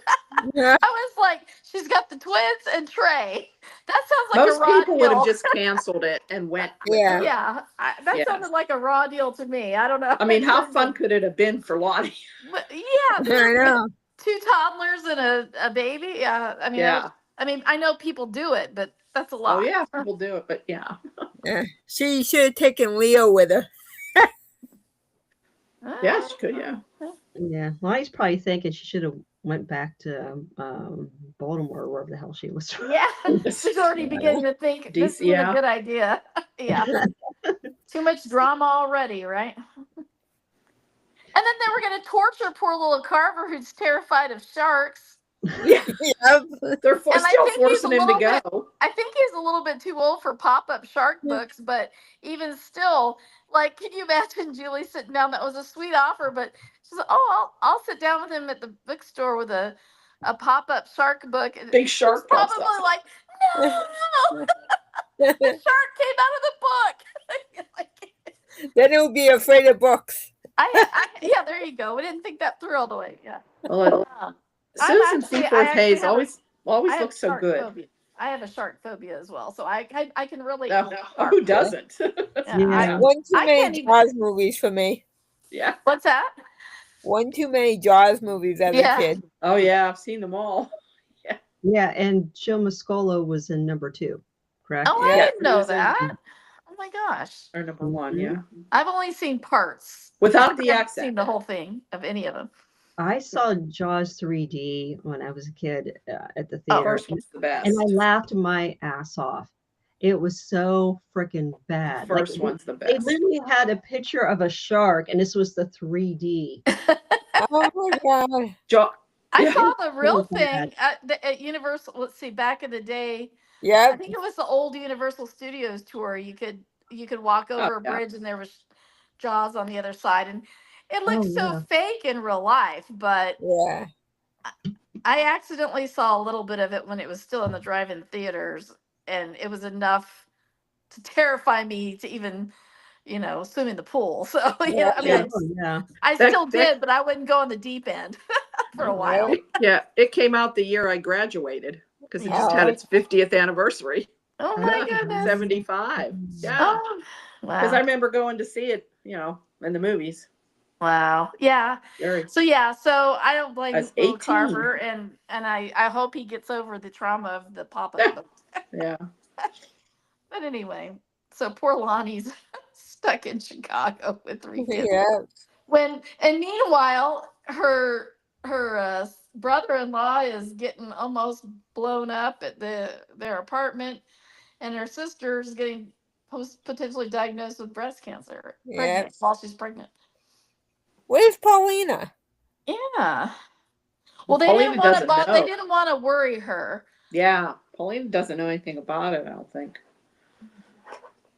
[SPEAKER 2] Yeah.
[SPEAKER 4] I was like, she's got the twins and Trey. That sounds like
[SPEAKER 3] Most
[SPEAKER 4] a raw
[SPEAKER 3] people
[SPEAKER 4] deal.
[SPEAKER 3] would have just canceled it and went. with
[SPEAKER 2] Yeah.
[SPEAKER 3] her.
[SPEAKER 4] Yeah, that
[SPEAKER 3] Yes.
[SPEAKER 4] sounded like a raw deal to me. I don't know.
[SPEAKER 3] I mean, how fun could it have been for Lonnie?
[SPEAKER 4] But yeah,
[SPEAKER 2] I
[SPEAKER 4] there's
[SPEAKER 2] know.
[SPEAKER 4] 2 toddlers and a baby. Yeah, I mean,
[SPEAKER 3] Yeah.
[SPEAKER 4] I know people do it, but that's a lot.
[SPEAKER 3] Oh yeah, people do it, but yeah.
[SPEAKER 2] Yeah. She should have taken Leo with her.
[SPEAKER 3] Yeah, she could, yeah.
[SPEAKER 1] yeah, Lonnie's probably thinking she should have went back to Baltimore, or wherever the hell she was from.
[SPEAKER 4] Yeah, she's already beginning to think this is
[SPEAKER 3] Yeah.
[SPEAKER 4] a good idea. Yeah, too much drama already, right? And then they were going to torture poor little Carver, who's terrified of sharks.
[SPEAKER 3] Yeah,
[SPEAKER 2] Yep.
[SPEAKER 3] they're
[SPEAKER 4] And I
[SPEAKER 3] still
[SPEAKER 4] think he's
[SPEAKER 3] forcing
[SPEAKER 4] a
[SPEAKER 3] him to
[SPEAKER 4] little
[SPEAKER 3] go.
[SPEAKER 4] I think he's a little bit too old for pop-up shark books, but even still, Like, can you imagine Julie sitting down? That was a sweet offer, but she's like, "Oh, I'll sit down with him at the bookstore with a pop up shark book." And
[SPEAKER 3] Big
[SPEAKER 4] she's
[SPEAKER 3] shark pops
[SPEAKER 4] probably
[SPEAKER 3] up.
[SPEAKER 4] like, "No, the shark came out of the book." Like,
[SPEAKER 2] Then it would be afraid of books.
[SPEAKER 4] yeah, there you go. We didn't think that through all the way. Yeah.
[SPEAKER 3] Well,
[SPEAKER 4] Um,
[SPEAKER 3] Susan
[SPEAKER 4] I
[SPEAKER 3] Seaforth
[SPEAKER 4] actually
[SPEAKER 3] Hayes
[SPEAKER 4] have
[SPEAKER 3] always
[SPEAKER 4] I have
[SPEAKER 3] looks so
[SPEAKER 4] shark
[SPEAKER 3] good.
[SPEAKER 4] phobia. I have a shark phobia as well, so I can relate.
[SPEAKER 3] No,
[SPEAKER 4] to shark.
[SPEAKER 3] who doesn't?
[SPEAKER 4] Yeah,
[SPEAKER 1] Yeah.
[SPEAKER 2] One too
[SPEAKER 4] I
[SPEAKER 2] many
[SPEAKER 4] can't even.
[SPEAKER 2] Jaws movies for me.
[SPEAKER 3] Yeah.
[SPEAKER 4] What's that?
[SPEAKER 2] One too many Jaws movies as
[SPEAKER 4] Yeah.
[SPEAKER 2] a kid.
[SPEAKER 3] Oh yeah, I've seen them all.
[SPEAKER 1] Yeah, and Joe Mascolo was in number 2, correct?
[SPEAKER 4] Oh, I
[SPEAKER 2] Yeah.
[SPEAKER 4] didn't know that. Oh my gosh.
[SPEAKER 3] Or number one, yeah.
[SPEAKER 4] I've only seen parts.
[SPEAKER 3] Without
[SPEAKER 4] I
[SPEAKER 3] the
[SPEAKER 4] haven't
[SPEAKER 3] accent.
[SPEAKER 4] seen the whole thing of any of them.
[SPEAKER 1] I saw Jaws 3D when I was a kid at the
[SPEAKER 3] The
[SPEAKER 1] theater,
[SPEAKER 3] first one's the best.
[SPEAKER 1] and I laughed my ass off. It was so freaking bad.
[SPEAKER 3] The first one's the
[SPEAKER 1] They
[SPEAKER 3] best.
[SPEAKER 1] literally had a picture of a shark, and this was the 3D.
[SPEAKER 2] Oh my God.
[SPEAKER 4] I
[SPEAKER 3] Yeah.
[SPEAKER 4] saw the real
[SPEAKER 1] So bad.
[SPEAKER 4] thing at Universal. Let's see, back in the day, I
[SPEAKER 2] Yep.
[SPEAKER 4] think it was the old Universal Studios tour. You could walk over a
[SPEAKER 3] yeah.
[SPEAKER 4] bridge and there was Jaws on the other side, and it looked
[SPEAKER 1] Oh,
[SPEAKER 4] so
[SPEAKER 1] yeah.
[SPEAKER 4] fake in real life. But
[SPEAKER 2] Yeah.
[SPEAKER 4] I accidentally saw a little bit of it when it was still in the drive-in theaters, and it was enough to terrify me to even, swim in the pool. So
[SPEAKER 2] Yeah.
[SPEAKER 4] I mean,
[SPEAKER 3] Yeah.
[SPEAKER 1] Oh, yeah.
[SPEAKER 4] I
[SPEAKER 3] That-
[SPEAKER 4] still
[SPEAKER 3] that-
[SPEAKER 4] did, but I wouldn't go in the deep end for a while.
[SPEAKER 3] Yeah, it came out the year I graduated because it just had
[SPEAKER 2] Oh.
[SPEAKER 3] its 50th anniversary.
[SPEAKER 4] Oh my
[SPEAKER 1] Oh,
[SPEAKER 4] goodness.
[SPEAKER 3] 75. Yeah.
[SPEAKER 4] Oh,
[SPEAKER 3] Because I
[SPEAKER 4] wow.
[SPEAKER 3] remember going to see it, in the movies.
[SPEAKER 4] Wow. Yeah.
[SPEAKER 3] Very.
[SPEAKER 4] So I don't blame
[SPEAKER 3] I was
[SPEAKER 4] Will
[SPEAKER 3] 18.
[SPEAKER 4] Carver, and I hope he gets over the trauma of the pop-up.
[SPEAKER 3] Yeah.
[SPEAKER 4] But anyway, so poor Lonnie's stuck in Chicago with 3 kids.
[SPEAKER 2] Yeah.
[SPEAKER 4] And meanwhile, her brother-in-law is getting almost blown up at their apartment, and her sister is getting potentially diagnosed with breast cancer. Pregnant, while she's pregnant.
[SPEAKER 2] Where's Paulina?
[SPEAKER 4] Yeah. Well, they
[SPEAKER 3] Paulina
[SPEAKER 4] didn't want
[SPEAKER 3] doesn't
[SPEAKER 4] to.
[SPEAKER 3] know.
[SPEAKER 4] They didn't want to worry her.
[SPEAKER 3] Yeah. Paulina doesn't know anything about it, I don't think.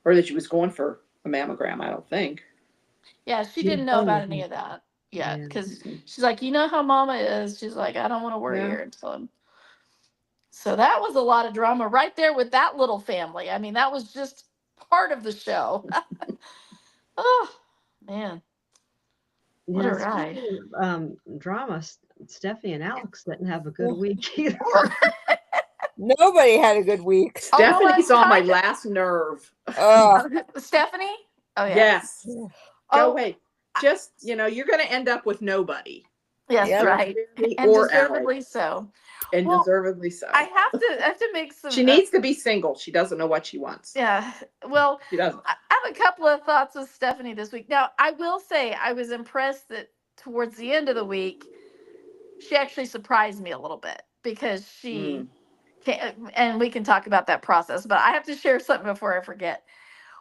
[SPEAKER 3] Or that she was going for a mammogram, I don't think.
[SPEAKER 4] Yeah, she
[SPEAKER 1] Yeah,
[SPEAKER 4] didn't know about
[SPEAKER 1] probably.
[SPEAKER 4] any of that yet,
[SPEAKER 1] Yeah.
[SPEAKER 4] because she's like, you know how Mama is. She's like, I don't want to worry
[SPEAKER 3] Yeah.
[SPEAKER 4] her until I'm. So that was a lot of drama right there with that little family. I mean, that was just part of the show. Oh man, what a
[SPEAKER 1] Yeah,
[SPEAKER 4] ride!
[SPEAKER 1] speaking of, drama, Stephanie and Alex didn't have a good week either.
[SPEAKER 2] Nobody had a good week.
[SPEAKER 3] Stephanie's
[SPEAKER 4] Oh,
[SPEAKER 3] on my
[SPEAKER 4] kind of.
[SPEAKER 3] last nerve.
[SPEAKER 4] Stephanie? Oh yeah.
[SPEAKER 3] Yes.
[SPEAKER 2] Yeah.
[SPEAKER 3] Go
[SPEAKER 4] Oh,
[SPEAKER 3] away. Just, you're going to end up with nobody.
[SPEAKER 4] yes,
[SPEAKER 2] Yep.
[SPEAKER 4] right.
[SPEAKER 3] Stephanie
[SPEAKER 4] And
[SPEAKER 3] or
[SPEAKER 4] deservedly
[SPEAKER 3] Alex.
[SPEAKER 4] so.
[SPEAKER 3] And
[SPEAKER 4] Well,
[SPEAKER 3] deservedly so.
[SPEAKER 4] I have to make some.
[SPEAKER 3] She needs to be single. She doesn't know what she wants.
[SPEAKER 4] Yeah. Well,
[SPEAKER 3] She doesn't.
[SPEAKER 4] I have a couple of thoughts with Stephanie this week. Now, I will say I was impressed that towards the end of the week, she actually surprised me a little bit because she, and we can talk about that process, but I have to share something before I forget.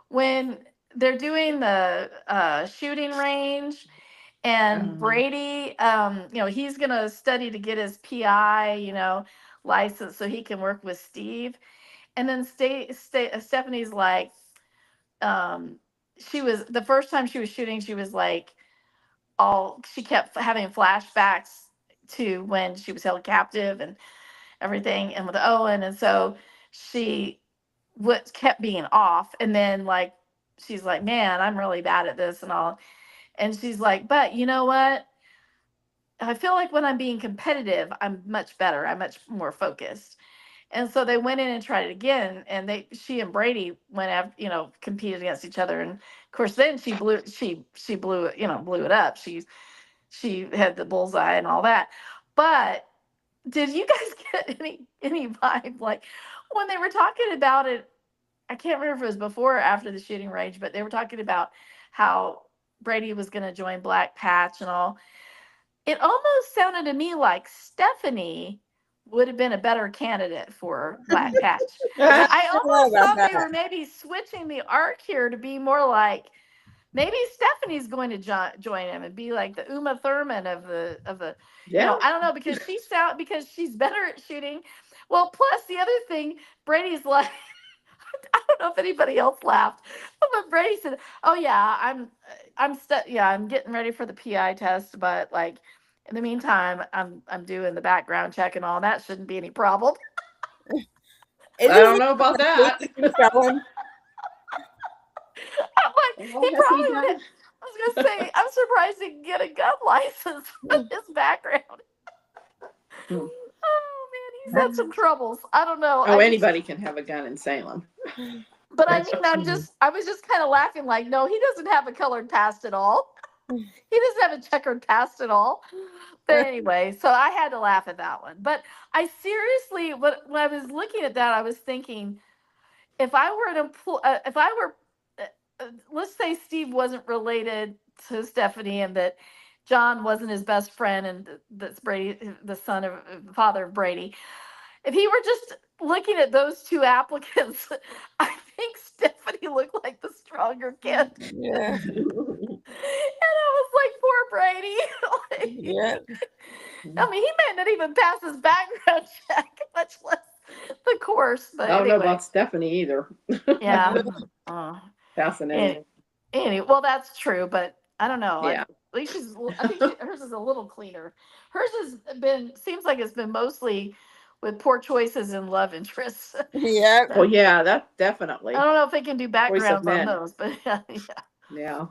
[SPEAKER 4] When they're doing the shooting range, and Brady, he's going to study to get his PI, license so he can work with Steve. And then Stephanie's like, she was, the first time she was shooting, she was like, she kept having flashbacks to when she was held captive and everything, and with Owen. And so she kept being off. And then she's like, man, I'm really bad at this and all. And she's like, but you know what? I feel like when I'm being competitive, I'm much better. I'm much more focused. And so they went in and tried it again. And she and Brady went after, competed against each other. And of course, then she blew it up. She had the bullseye and all that. But did you guys get any vibe? Like when they were talking about it, I can't remember if it was before or after the shooting range, but they were talking about how Brady was going to join Black Patch and all. It almost sounded to me like Stephanie would have been a better candidate for Black Patch. I almost thought they were maybe switching the arc here to be more like maybe Stephanie's going to join him and be like the Uma Thurman of the I don't know, because she's better at shooting. Well, plus the other thing, Brady's like, I don't don't know if anybody else laughed, but Brady said, "Oh yeah, I'm getting ready for the PI test, but like in the meantime, I'm doing the background check and all. That shouldn't be any problem."
[SPEAKER 2] Isn't
[SPEAKER 3] I don't
[SPEAKER 2] it
[SPEAKER 3] know about that.
[SPEAKER 2] a felon?
[SPEAKER 4] I'm like, he
[SPEAKER 3] What has he
[SPEAKER 4] probably would.
[SPEAKER 3] done?
[SPEAKER 4] I was gonna say, I'm surprised he can get a gun license with his background.
[SPEAKER 3] Hmm.
[SPEAKER 4] Oh man, he's had some troubles. I don't know.
[SPEAKER 3] Oh, anybody can have a gun in Salem.
[SPEAKER 4] But I
[SPEAKER 1] That's
[SPEAKER 4] mean,
[SPEAKER 1] true.
[SPEAKER 4] I was just kind of laughing, like, no, he doesn't have a colored past at all. He doesn't have a checkered past at all. But anyway, so I had to laugh at that one. But I seriously, when I was looking at that, I was thinking, if I were if I were, let's say Steve wasn't related to Stephanie, and that John wasn't his best friend, and that's Brady, the father of Brady. If he were just looking at those two applicants, I think Stephanie looked like the stronger kid.
[SPEAKER 2] Yeah.
[SPEAKER 4] And I was like, poor Brady. Like,
[SPEAKER 2] Yeah.
[SPEAKER 4] I mean, he may not even pass his background check, much less the course. But
[SPEAKER 3] I don't know
[SPEAKER 4] anyway,
[SPEAKER 3] about Stephanie either.
[SPEAKER 4] yeah. Uh,
[SPEAKER 3] Fascinating.
[SPEAKER 4] anyway, well, that's true, but I don't know.
[SPEAKER 3] Yeah.
[SPEAKER 4] At least I think hers is a little cleaner. Hers seems like it's been mostly with poor choices in love interests.
[SPEAKER 2] Yeah.
[SPEAKER 3] Well, yeah, that definitely.
[SPEAKER 4] I don't know if they can do backgrounds on
[SPEAKER 3] men.
[SPEAKER 4] those, but yeah.
[SPEAKER 3] Yeah.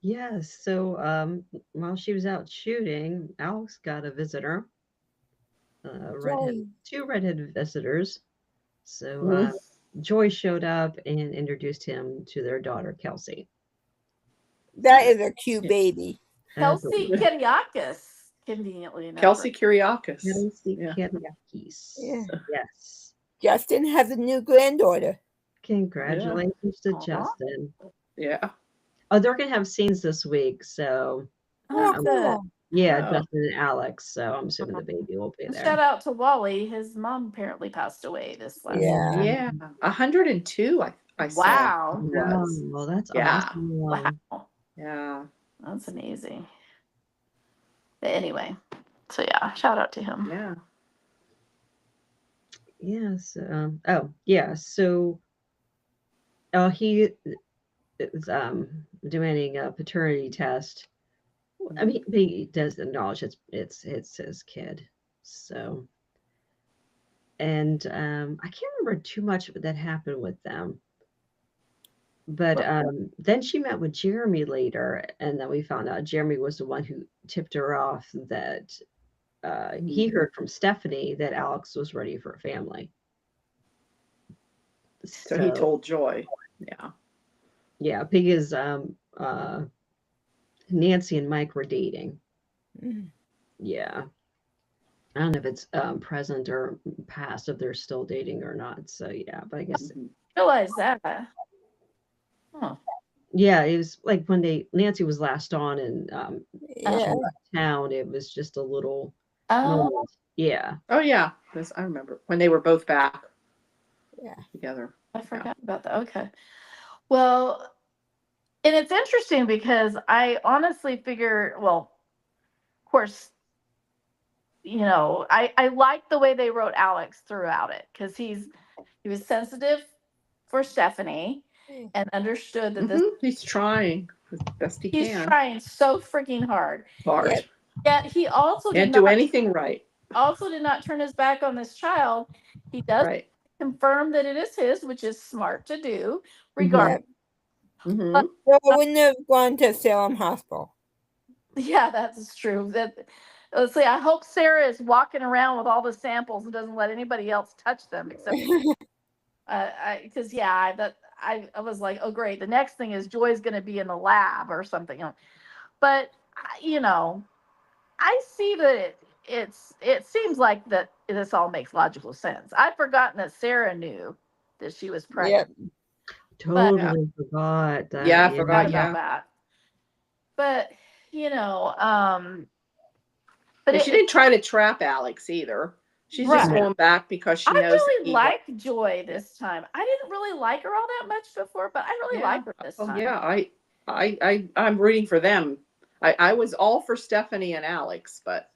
[SPEAKER 1] Yeah, so while she was out shooting, Alex got a visitor, two redhead visitors. So
[SPEAKER 3] Mhm.
[SPEAKER 1] Joy showed up and introduced him to their daughter, Kelsey.
[SPEAKER 2] That is a cute baby.
[SPEAKER 4] Kelsey Kiriakis, conveniently enough.
[SPEAKER 3] Kelsey Kyriakis.
[SPEAKER 1] Kelsey
[SPEAKER 3] Yeah.
[SPEAKER 1] Kyriakis.
[SPEAKER 2] Yeah.
[SPEAKER 1] Yes.
[SPEAKER 2] Justin has a new granddaughter.
[SPEAKER 1] Congratulations to
[SPEAKER 4] Aw.
[SPEAKER 1] Justin.
[SPEAKER 3] Yeah.
[SPEAKER 1] Oh, they're gonna have scenes this week, so
[SPEAKER 2] Oh,
[SPEAKER 1] Um,
[SPEAKER 2] cool.
[SPEAKER 1] yeah,
[SPEAKER 3] Oh.
[SPEAKER 1] Justin and Alex. So I'm assuming the baby will be
[SPEAKER 4] And
[SPEAKER 1] there.
[SPEAKER 4] shout out to Wally. His mom apparently passed away this last
[SPEAKER 2] Yeah.
[SPEAKER 3] Yeah. 102, I saw.
[SPEAKER 4] Wow.
[SPEAKER 3] he was.
[SPEAKER 1] Well, that's
[SPEAKER 3] Yeah.
[SPEAKER 1] awesome.
[SPEAKER 4] Wow.
[SPEAKER 3] Yeah.
[SPEAKER 4] That's amazing. But anyway, so yeah, shout out to him.
[SPEAKER 3] Yeah.
[SPEAKER 1] Yes. Oh, yeah. So, he is demanding a paternity test. I mean, he does acknowledge it's his kid. So, and I can't remember too much that happened with them. But then she met with Jeremy later, and then we found out Jeremy was the one who tipped her off that he heard from Stephanie that Alex was ready for a family.
[SPEAKER 3] So he told Joy. Yeah.
[SPEAKER 1] Yeah, because Nancy and Mike were dating.
[SPEAKER 2] Mhm.
[SPEAKER 1] Yeah. I don't know if it's present or past, if they're still dating or not. So yeah, but I guess
[SPEAKER 3] Mhm.
[SPEAKER 4] Realize that. Huh.
[SPEAKER 1] yeah, it was like when Nancy was last on and
[SPEAKER 2] Yeah.
[SPEAKER 1] she left town, it was just a little
[SPEAKER 4] Oh,
[SPEAKER 1] moment. Yeah.
[SPEAKER 3] Oh yeah. I remember when they were both back.
[SPEAKER 2] Yeah.
[SPEAKER 3] Together.
[SPEAKER 4] I forgot about that. Okay. Well, and it's interesting because I honestly figure, well, of course, I like the way they wrote Alex throughout it because he was sensitive for Stephanie and understood that this
[SPEAKER 3] He's trying as best he
[SPEAKER 4] he's
[SPEAKER 3] can.
[SPEAKER 4] trying so freaking hard.
[SPEAKER 3] Hard.
[SPEAKER 2] Yep.
[SPEAKER 4] Yet he also
[SPEAKER 3] Can't do anything right.
[SPEAKER 4] also did not turn his back on this child. He does
[SPEAKER 3] Right.
[SPEAKER 4] confirm that it is his, which is smart to do, regardless.
[SPEAKER 3] Mm-hmm.
[SPEAKER 2] So I wouldn't have gone to Salem Hospital.
[SPEAKER 4] Yeah, that's true. Let's see. I hope Sarah is walking around with all the samples and doesn't let anybody else touch them except because I was like, oh great, the next thing is Joy's going to be in the lab or something. But I see that it seems like that this all makes logical sense. I'd forgotten that Sarah knew that she was pregnant.
[SPEAKER 2] Yep.
[SPEAKER 1] Totally forgot that.
[SPEAKER 3] Yeah, I forgot.
[SPEAKER 4] About
[SPEAKER 3] Yeah.
[SPEAKER 4] that. But but
[SPEAKER 3] she didn't try to trap Alex either. She's just
[SPEAKER 4] Right.
[SPEAKER 3] going back because she
[SPEAKER 4] I
[SPEAKER 3] knows.
[SPEAKER 4] really like Joy this time. I didn't really like her all that much before, but I really like her this time.
[SPEAKER 3] Yeah, I'm rooting for them. I was all for Stephanie and Alex, but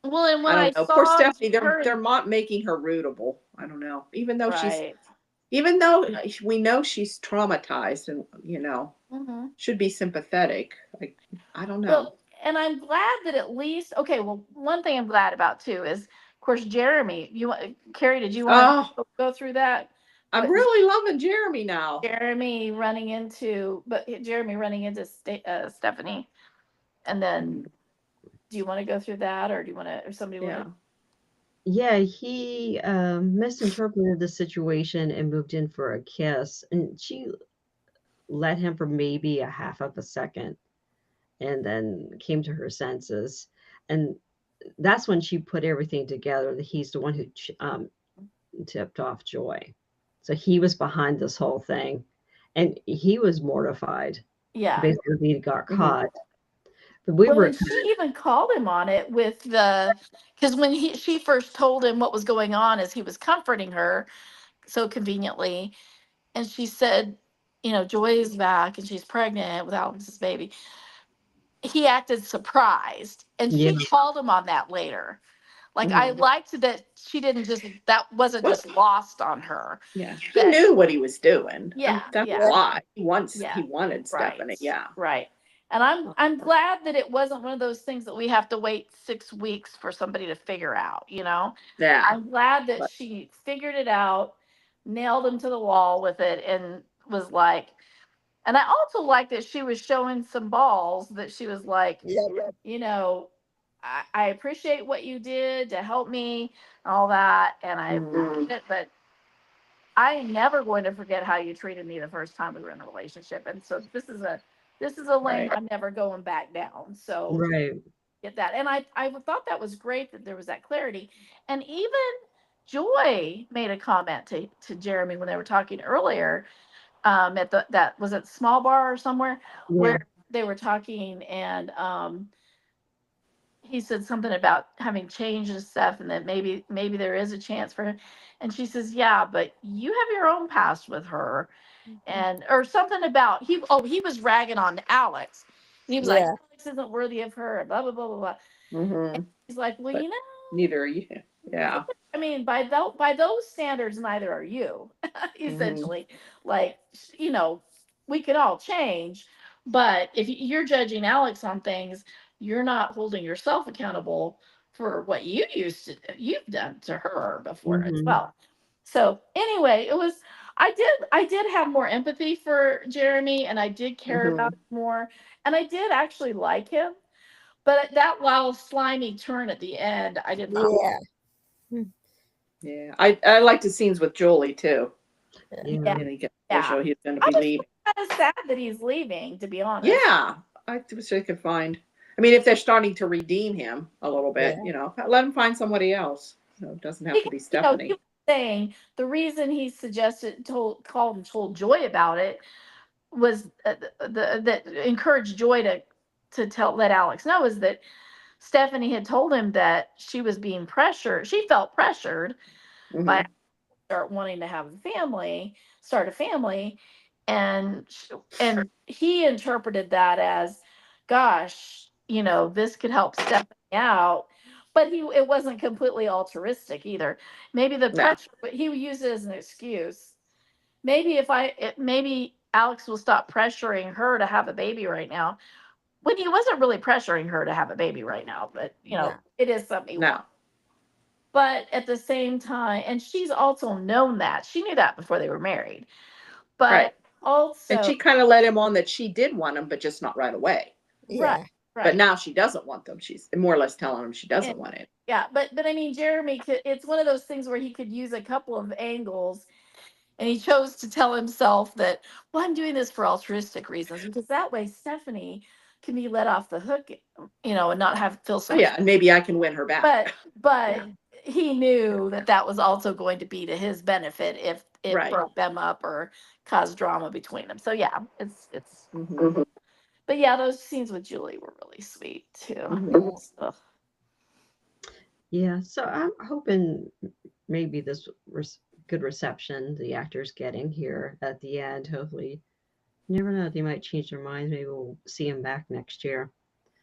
[SPEAKER 4] Well, and when
[SPEAKER 3] I
[SPEAKER 4] I
[SPEAKER 3] don't know. Poor
[SPEAKER 4] saw
[SPEAKER 3] Stephanie,
[SPEAKER 4] her,
[SPEAKER 3] they're not making her rootable. I don't know.
[SPEAKER 4] right.
[SPEAKER 3] Even though we know she's traumatized and,
[SPEAKER 4] Hmm.
[SPEAKER 3] should be sympathetic. I don't know.
[SPEAKER 4] Well, and I'm glad that at least, okay, well, one thing I'm glad about too is, of course, Jeremy. Carrie, did you want
[SPEAKER 3] Oh,
[SPEAKER 4] to go through that?
[SPEAKER 3] I'm
[SPEAKER 4] What
[SPEAKER 3] really loving Jeremy now.
[SPEAKER 4] Jeremy running into, Stephanie, and then do you want to go through that, or do you want to, or somebody want
[SPEAKER 3] Yeah.
[SPEAKER 4] to?
[SPEAKER 1] Yeah, he misinterpreted the situation and moved in for a kiss, and she let him for maybe a half of a second, and then came to her senses, and that's when she put everything together that he's the one who tipped off Joy. So he was behind this whole thing, and he was mortified.
[SPEAKER 4] Yeah.
[SPEAKER 1] Basically, he got
[SPEAKER 3] Mhm.
[SPEAKER 1] caught. But we
[SPEAKER 4] Well,
[SPEAKER 1] were,
[SPEAKER 4] and she even called him on it because when she first told him what was going on as he was comforting her so conveniently, and she said, Joy is back and she's pregnant with Alex's baby. He acted surprised, and
[SPEAKER 1] yeah,
[SPEAKER 4] she called him on that later. Like, I
[SPEAKER 3] Mhm.
[SPEAKER 4] liked that she didn't that wasn't
[SPEAKER 3] Well,
[SPEAKER 4] just lost on her.
[SPEAKER 3] yeah. He
[SPEAKER 4] That
[SPEAKER 3] knew what he was doing.
[SPEAKER 4] Yeah,
[SPEAKER 3] That's
[SPEAKER 4] yeah,
[SPEAKER 3] why he
[SPEAKER 4] yeah.
[SPEAKER 3] wanted
[SPEAKER 4] Right,
[SPEAKER 3] Stephanie. Yeah.
[SPEAKER 4] right. And I'm glad that it wasn't one of those things that we have to wait 6 weeks for somebody to figure out.
[SPEAKER 3] Yeah.
[SPEAKER 4] I'm glad that
[SPEAKER 3] But
[SPEAKER 4] she figured it out, nailed him to the wall with it, and was like, and I also like that she was showing some balls, that she was like,
[SPEAKER 2] Yeah.
[SPEAKER 4] you know, I appreciate what you did to help me, and all that, and I appreciate it, but I am never going to forget how you treated me the first time we were in a relationship. And so this is a lane
[SPEAKER 3] right.
[SPEAKER 4] I'm never going back down. So
[SPEAKER 1] right.
[SPEAKER 4] get that. And I thought that was great that there was that clarity. And even Joy made a comment to Jeremy when they were talking earlier, at that was at Small Bar or somewhere,
[SPEAKER 1] Yeah.
[SPEAKER 4] where they were talking, and he said something about having changed and stuff, and that maybe there is a chance for him. And she says, yeah, but you have your own past with her, and or something about he was ragging on Alex, and he was like,
[SPEAKER 2] Yeah.
[SPEAKER 4] Alex isn't worthy of her, and blah blah blah blah blah. And
[SPEAKER 3] Mm-hmm.
[SPEAKER 4] he's like, well,
[SPEAKER 3] But neither are you. Yeah.
[SPEAKER 4] I mean, by those standards, neither are you.
[SPEAKER 3] Mm-hmm.
[SPEAKER 4] Essentially, like, we could all change, but if you're judging Alex on things, you're not holding yourself accountable for what you've done to her before as
[SPEAKER 1] Hmm.
[SPEAKER 4] well. So anyway, I did have more empathy for Jeremy, and I did care about
[SPEAKER 3] Mm-hmm.
[SPEAKER 4] him more, and I did actually like him. But that little slimy turn at the end, I did not.
[SPEAKER 2] Yeah.
[SPEAKER 3] Yeah. I like the scenes with Jolie too.
[SPEAKER 1] Yeah.
[SPEAKER 3] And he gets to
[SPEAKER 4] Yeah.
[SPEAKER 3] show he's going to
[SPEAKER 4] I
[SPEAKER 3] be
[SPEAKER 4] was
[SPEAKER 3] leaving.
[SPEAKER 4] kind of sad that he's leaving, to be honest.
[SPEAKER 3] Yeah. I wish they could find. I mean, if they're starting to redeem him a little bit,
[SPEAKER 2] Yeah.
[SPEAKER 3] let him find somebody else. So it doesn't have to be
[SPEAKER 4] He
[SPEAKER 3] Stephanie.
[SPEAKER 4] was saying the reason he called and told Joy about it was, that encouraged Joy to let Alex know, is that Stephanie had told him that she was being pressured. She felt pressured by
[SPEAKER 3] Mm-hmm.
[SPEAKER 4] start wanting to have start a family, and he interpreted that as, gosh, this could help Stephanie out. But it wasn't completely altruistic either. Maybe the
[SPEAKER 3] No.
[SPEAKER 4] pressure, but he used it as an excuse. Maybe Alex will stop pressuring her to have a baby right now, when he wasn't really pressuring her to have a baby right now. But
[SPEAKER 2] No.
[SPEAKER 4] it is something he
[SPEAKER 3] No.
[SPEAKER 4] wants. But at the same time, and she's also known that. She knew that before they were married.
[SPEAKER 3] Right.
[SPEAKER 4] But
[SPEAKER 3] And
[SPEAKER 4] also,
[SPEAKER 3] she kind of let him on that she did want him, but just not right away.
[SPEAKER 4] right,
[SPEAKER 2] Yeah.
[SPEAKER 3] But
[SPEAKER 4] right.
[SPEAKER 3] now she doesn't want them. She's more or less telling him she doesn't
[SPEAKER 4] And
[SPEAKER 3] want it.
[SPEAKER 4] yeah, but I mean, Jeremy it's one of those things where he could use a couple of angles, and he chose to tell himself that, well, I'm doing this for altruistic reasons, because that way Stephanie can be let off the hook, and not feel so
[SPEAKER 3] Oh,
[SPEAKER 4] much.
[SPEAKER 3] yeah. And maybe I can win her back.
[SPEAKER 4] But
[SPEAKER 3] Yeah.
[SPEAKER 4] he knew that was also going to be to his benefit if it
[SPEAKER 3] Right.
[SPEAKER 4] broke them up or caused drama between them. So yeah, it's.
[SPEAKER 3] Mm-hmm.
[SPEAKER 4] But yeah, those scenes with Julie were really sweet too.
[SPEAKER 3] Mm-hmm.
[SPEAKER 4] So,
[SPEAKER 1] Yeah. So I'm hoping maybe this good reception the actor's getting here at the end. Hopefully, you never know. They might change their minds. Maybe we'll see him back next year.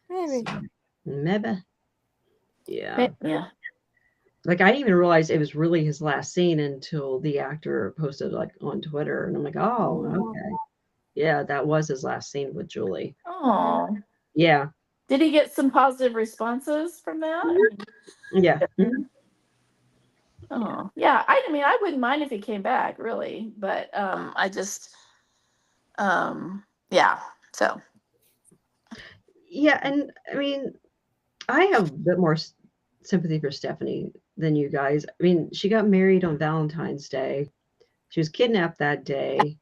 [SPEAKER 2] Maybe.
[SPEAKER 1] So, maybe. Yeah.
[SPEAKER 4] Yeah.
[SPEAKER 1] Like I didn't even realize it was really his last scene until the actor posted like on Twitter, and I'm like, oh, okay, yeah, that was his last scene with Julie.
[SPEAKER 4] Oh.
[SPEAKER 1] Yeah,
[SPEAKER 4] Did he get some positive responses from that?
[SPEAKER 1] yeah,
[SPEAKER 4] Oh, yeah. I mean, I wouldn't mind if he came back, really, but I just, yeah. So
[SPEAKER 1] yeah. And I mean, I have a bit more sympathy for Stephanie than you guys. I mean, she got married on Valentine's Day. She was kidnapped that day.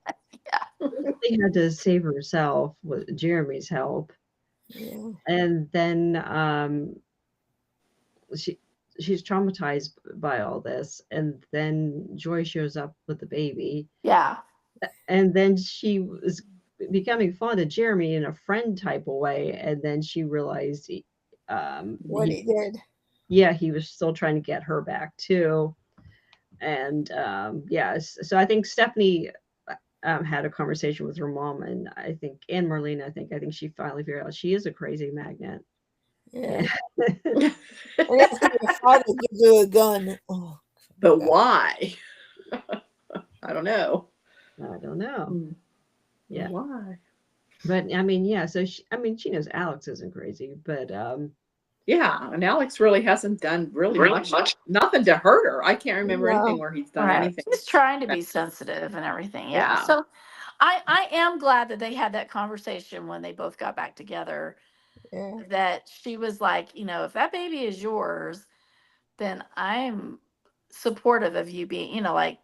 [SPEAKER 4] yeah,
[SPEAKER 1] She had to save herself with Jeremy's help,
[SPEAKER 2] Yeah.
[SPEAKER 1] and then she she's traumatized by all this, and then Joy shows up with the baby,
[SPEAKER 4] yeah,
[SPEAKER 1] and then she was becoming fond of Jeremy in a friend type of way, and then she realized
[SPEAKER 2] What he did.
[SPEAKER 1] yeah, he was still trying to get her back too. And yeah, so I think Stephanie had a conversation with her mom, and I think and Marlene, I think she finally figured out she is a crazy magnet.
[SPEAKER 2] Yeah. And after your father gives you a gun. Oh,
[SPEAKER 3] But why? I don't know.
[SPEAKER 1] I don't know.
[SPEAKER 3] Hmm.
[SPEAKER 1] Yeah,
[SPEAKER 3] Why?
[SPEAKER 1] but I mean, yeah. So she knows Alex isn't crazy, but
[SPEAKER 3] Yeah, and Alex really hasn't done really much, nothing to hurt her. I can't remember
[SPEAKER 2] No.
[SPEAKER 3] anything where he's done
[SPEAKER 4] right.
[SPEAKER 3] anything.
[SPEAKER 4] He's trying to be sensitive and everything. Yeah.
[SPEAKER 3] Yeah.
[SPEAKER 4] So I am glad that they had that conversation when they both got back together.
[SPEAKER 2] Yeah.
[SPEAKER 4] That she was like, if that baby is yours, then I'm supportive of you being, like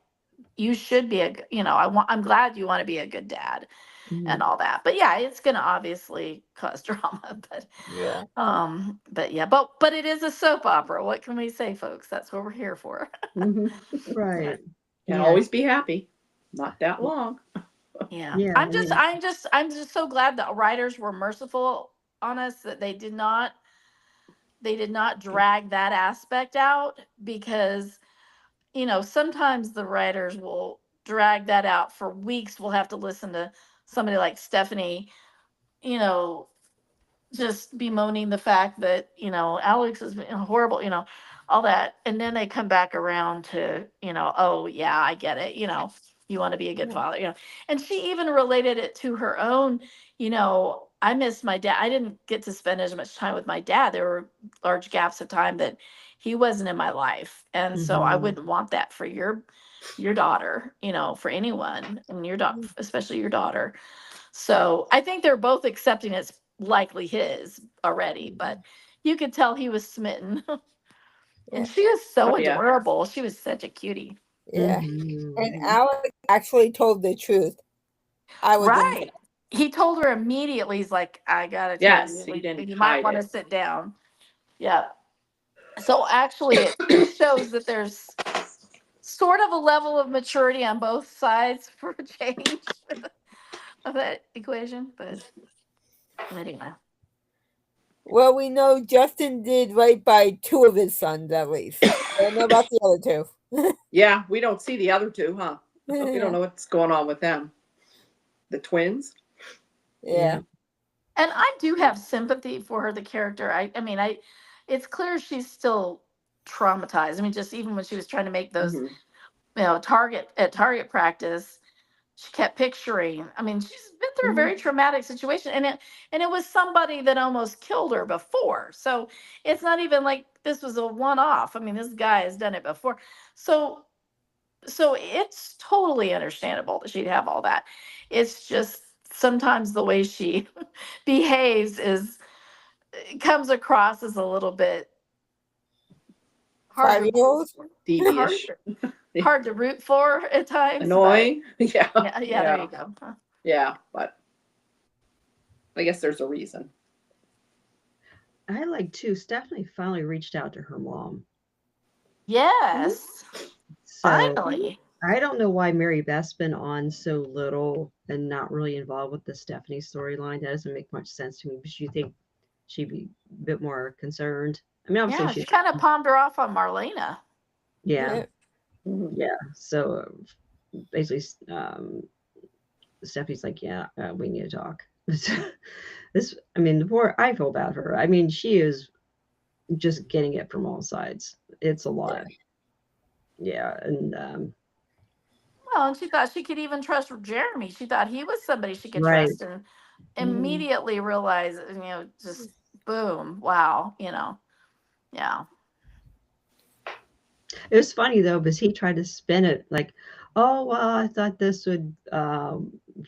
[SPEAKER 4] you should be I'm glad you want to be a good dad and all that. But yeah, it's going to obviously cause drama,
[SPEAKER 2] Yeah.
[SPEAKER 4] but yeah, but it is a soap opera. What can we say, folks? That's what we're here for.
[SPEAKER 3] Mhm.
[SPEAKER 1] right.
[SPEAKER 3] And
[SPEAKER 1] Yeah.
[SPEAKER 3] always be happy. Not that long.
[SPEAKER 4] Yeah.
[SPEAKER 1] Yeah,
[SPEAKER 4] I'm
[SPEAKER 1] I
[SPEAKER 4] just
[SPEAKER 1] mean,
[SPEAKER 4] I'm just so glad the writers were merciful on us that they did not drag that aspect out because sometimes the writers will drag that out for weeks. We'll have to listen to somebody like Stephanie, you know, just bemoaning the fact that, Alex has been horrible, all that. And then they come back around to, oh, yeah, I get it. You want to be a good
[SPEAKER 2] Yeah.
[SPEAKER 4] father. And she even related it to her own, I miss my dad. I didn't get to spend as much time with my dad. There were large gaps of time that he wasn't in my life. And so I
[SPEAKER 1] Mhm.
[SPEAKER 4] wouldn't want that for your daughter, for anyone, and your daughter, especially your daughter. So I think they're both accepting it's likely his already, but you could tell he was smitten.
[SPEAKER 2] Yeah.
[SPEAKER 4] And she is so
[SPEAKER 3] Oh, yeah.
[SPEAKER 4] adorable. She was such a cutie.
[SPEAKER 2] Yeah.
[SPEAKER 1] Mhm.
[SPEAKER 2] And Alex actually told the truth. I was
[SPEAKER 4] Right. He told her immediately, he's like, I gotta tell
[SPEAKER 3] Yes,
[SPEAKER 4] you,
[SPEAKER 3] he didn't
[SPEAKER 4] you might
[SPEAKER 3] hide
[SPEAKER 4] want to
[SPEAKER 3] it.
[SPEAKER 4] sit down. Yeah. So actually it shows that there's sort of a level of maturity on both sides for a change of that equation. But anyway.
[SPEAKER 2] Well, we know Justin did right by two of his sons at least. I don't know about the other two.
[SPEAKER 3] Yeah, we don't see the other two, huh? We don't
[SPEAKER 2] Yeah.
[SPEAKER 3] know what's going on with them. The twins.
[SPEAKER 2] Yeah.
[SPEAKER 4] And I do have sympathy for her, the character. I mean, it's clear she's still traumatized. I mean, just even when she was trying to make those,
[SPEAKER 3] Mhm.
[SPEAKER 4] target practice, she kept picturing. I mean, she's been through a very traumatic situation, and it was somebody that almost killed her before. So it's not even like this was a one-off. I mean, this guy has done it before. So it's totally understandable that she'd have all that. It's just sometimes the way she behaves comes across as a little bit hard to
[SPEAKER 2] 5-year-olds?
[SPEAKER 4] hard,
[SPEAKER 3] Devyish.
[SPEAKER 4] hard to root for at times. but-
[SPEAKER 3] Annoying. Yeah.
[SPEAKER 4] yeah, there you go.
[SPEAKER 3] Yeah, but I guess there's a reason.
[SPEAKER 1] I like too. Stephanie finally reached out to her mom.
[SPEAKER 4] Yes,
[SPEAKER 1] So
[SPEAKER 4] finally.
[SPEAKER 1] I don't know why Mary Beth's been on so little and not really involved with the Stephanie storyline. That doesn't make much sense to me. But you think she'd be a bit more concerned? I mean, obviously
[SPEAKER 4] Yeah, she
[SPEAKER 1] she's
[SPEAKER 4] kind of palmed her off on Marlena.
[SPEAKER 1] yeah,
[SPEAKER 3] Mhm.
[SPEAKER 1] yeah. So basically, Stephanie's like, yeah, we need to talk. I mean, I feel bad for her. I mean, she is just getting it from all sides. It's a lot. Yeah, and
[SPEAKER 4] Well, and she thought she could even trust Jeremy. She thought he was somebody she could
[SPEAKER 1] right.
[SPEAKER 4] trust, and immediately realized, just boom, wow, yeah.
[SPEAKER 1] It was funny though, because he tried to spin it like, oh well, I thought this would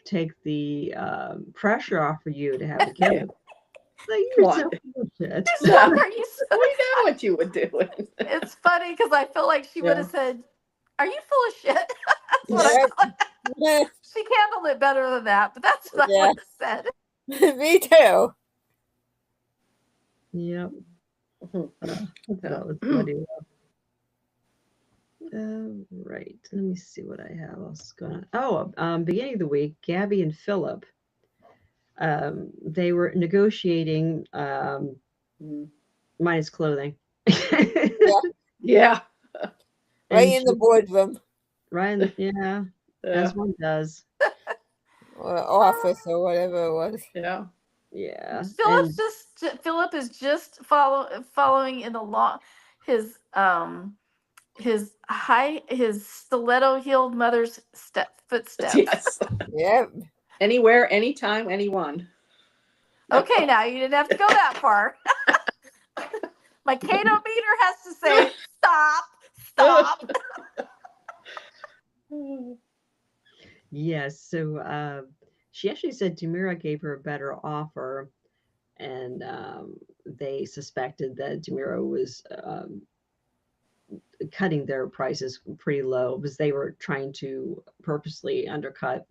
[SPEAKER 1] take the pressure off of you to have the kid. Like, you're
[SPEAKER 3] Come
[SPEAKER 1] so
[SPEAKER 3] on.
[SPEAKER 1] full of shit.
[SPEAKER 4] So are you so,
[SPEAKER 3] We know what you would do.
[SPEAKER 4] it's funny because I feel like she would have said, "Are you full of shit?" That's what I
[SPEAKER 2] Yep.
[SPEAKER 4] feel like. She handled it better than that, but that's what I
[SPEAKER 2] Yeah.
[SPEAKER 4] would have said.
[SPEAKER 2] Me too.
[SPEAKER 1] Yep.
[SPEAKER 3] Mhm.
[SPEAKER 1] That was funny. Right. Let me see what I have else going on. Oh, beginning of the week, Gabby and Philip, they were negotiating
[SPEAKER 3] Mm.
[SPEAKER 1] minus clothing.
[SPEAKER 3] Yeah.
[SPEAKER 2] Right
[SPEAKER 1] And
[SPEAKER 2] in the
[SPEAKER 1] she-
[SPEAKER 2] boardroom
[SPEAKER 1] Ryan, yeah,
[SPEAKER 3] Yeah.
[SPEAKER 1] as one does.
[SPEAKER 2] or office or whatever it was.
[SPEAKER 3] Yeah.
[SPEAKER 1] Yeah.
[SPEAKER 4] Philip is just following in the law his stiletto heeled mother's footsteps.
[SPEAKER 3] Yes.
[SPEAKER 2] Yep.
[SPEAKER 3] Anywhere, anytime, anyone.
[SPEAKER 4] Okay, now you didn't have to go that far. My Cato meter has to say stop.
[SPEAKER 1] Yes. So she actually said Demira gave her a better offer, and they suspected that Demira was cutting their prices pretty low because they were trying to purposely undercut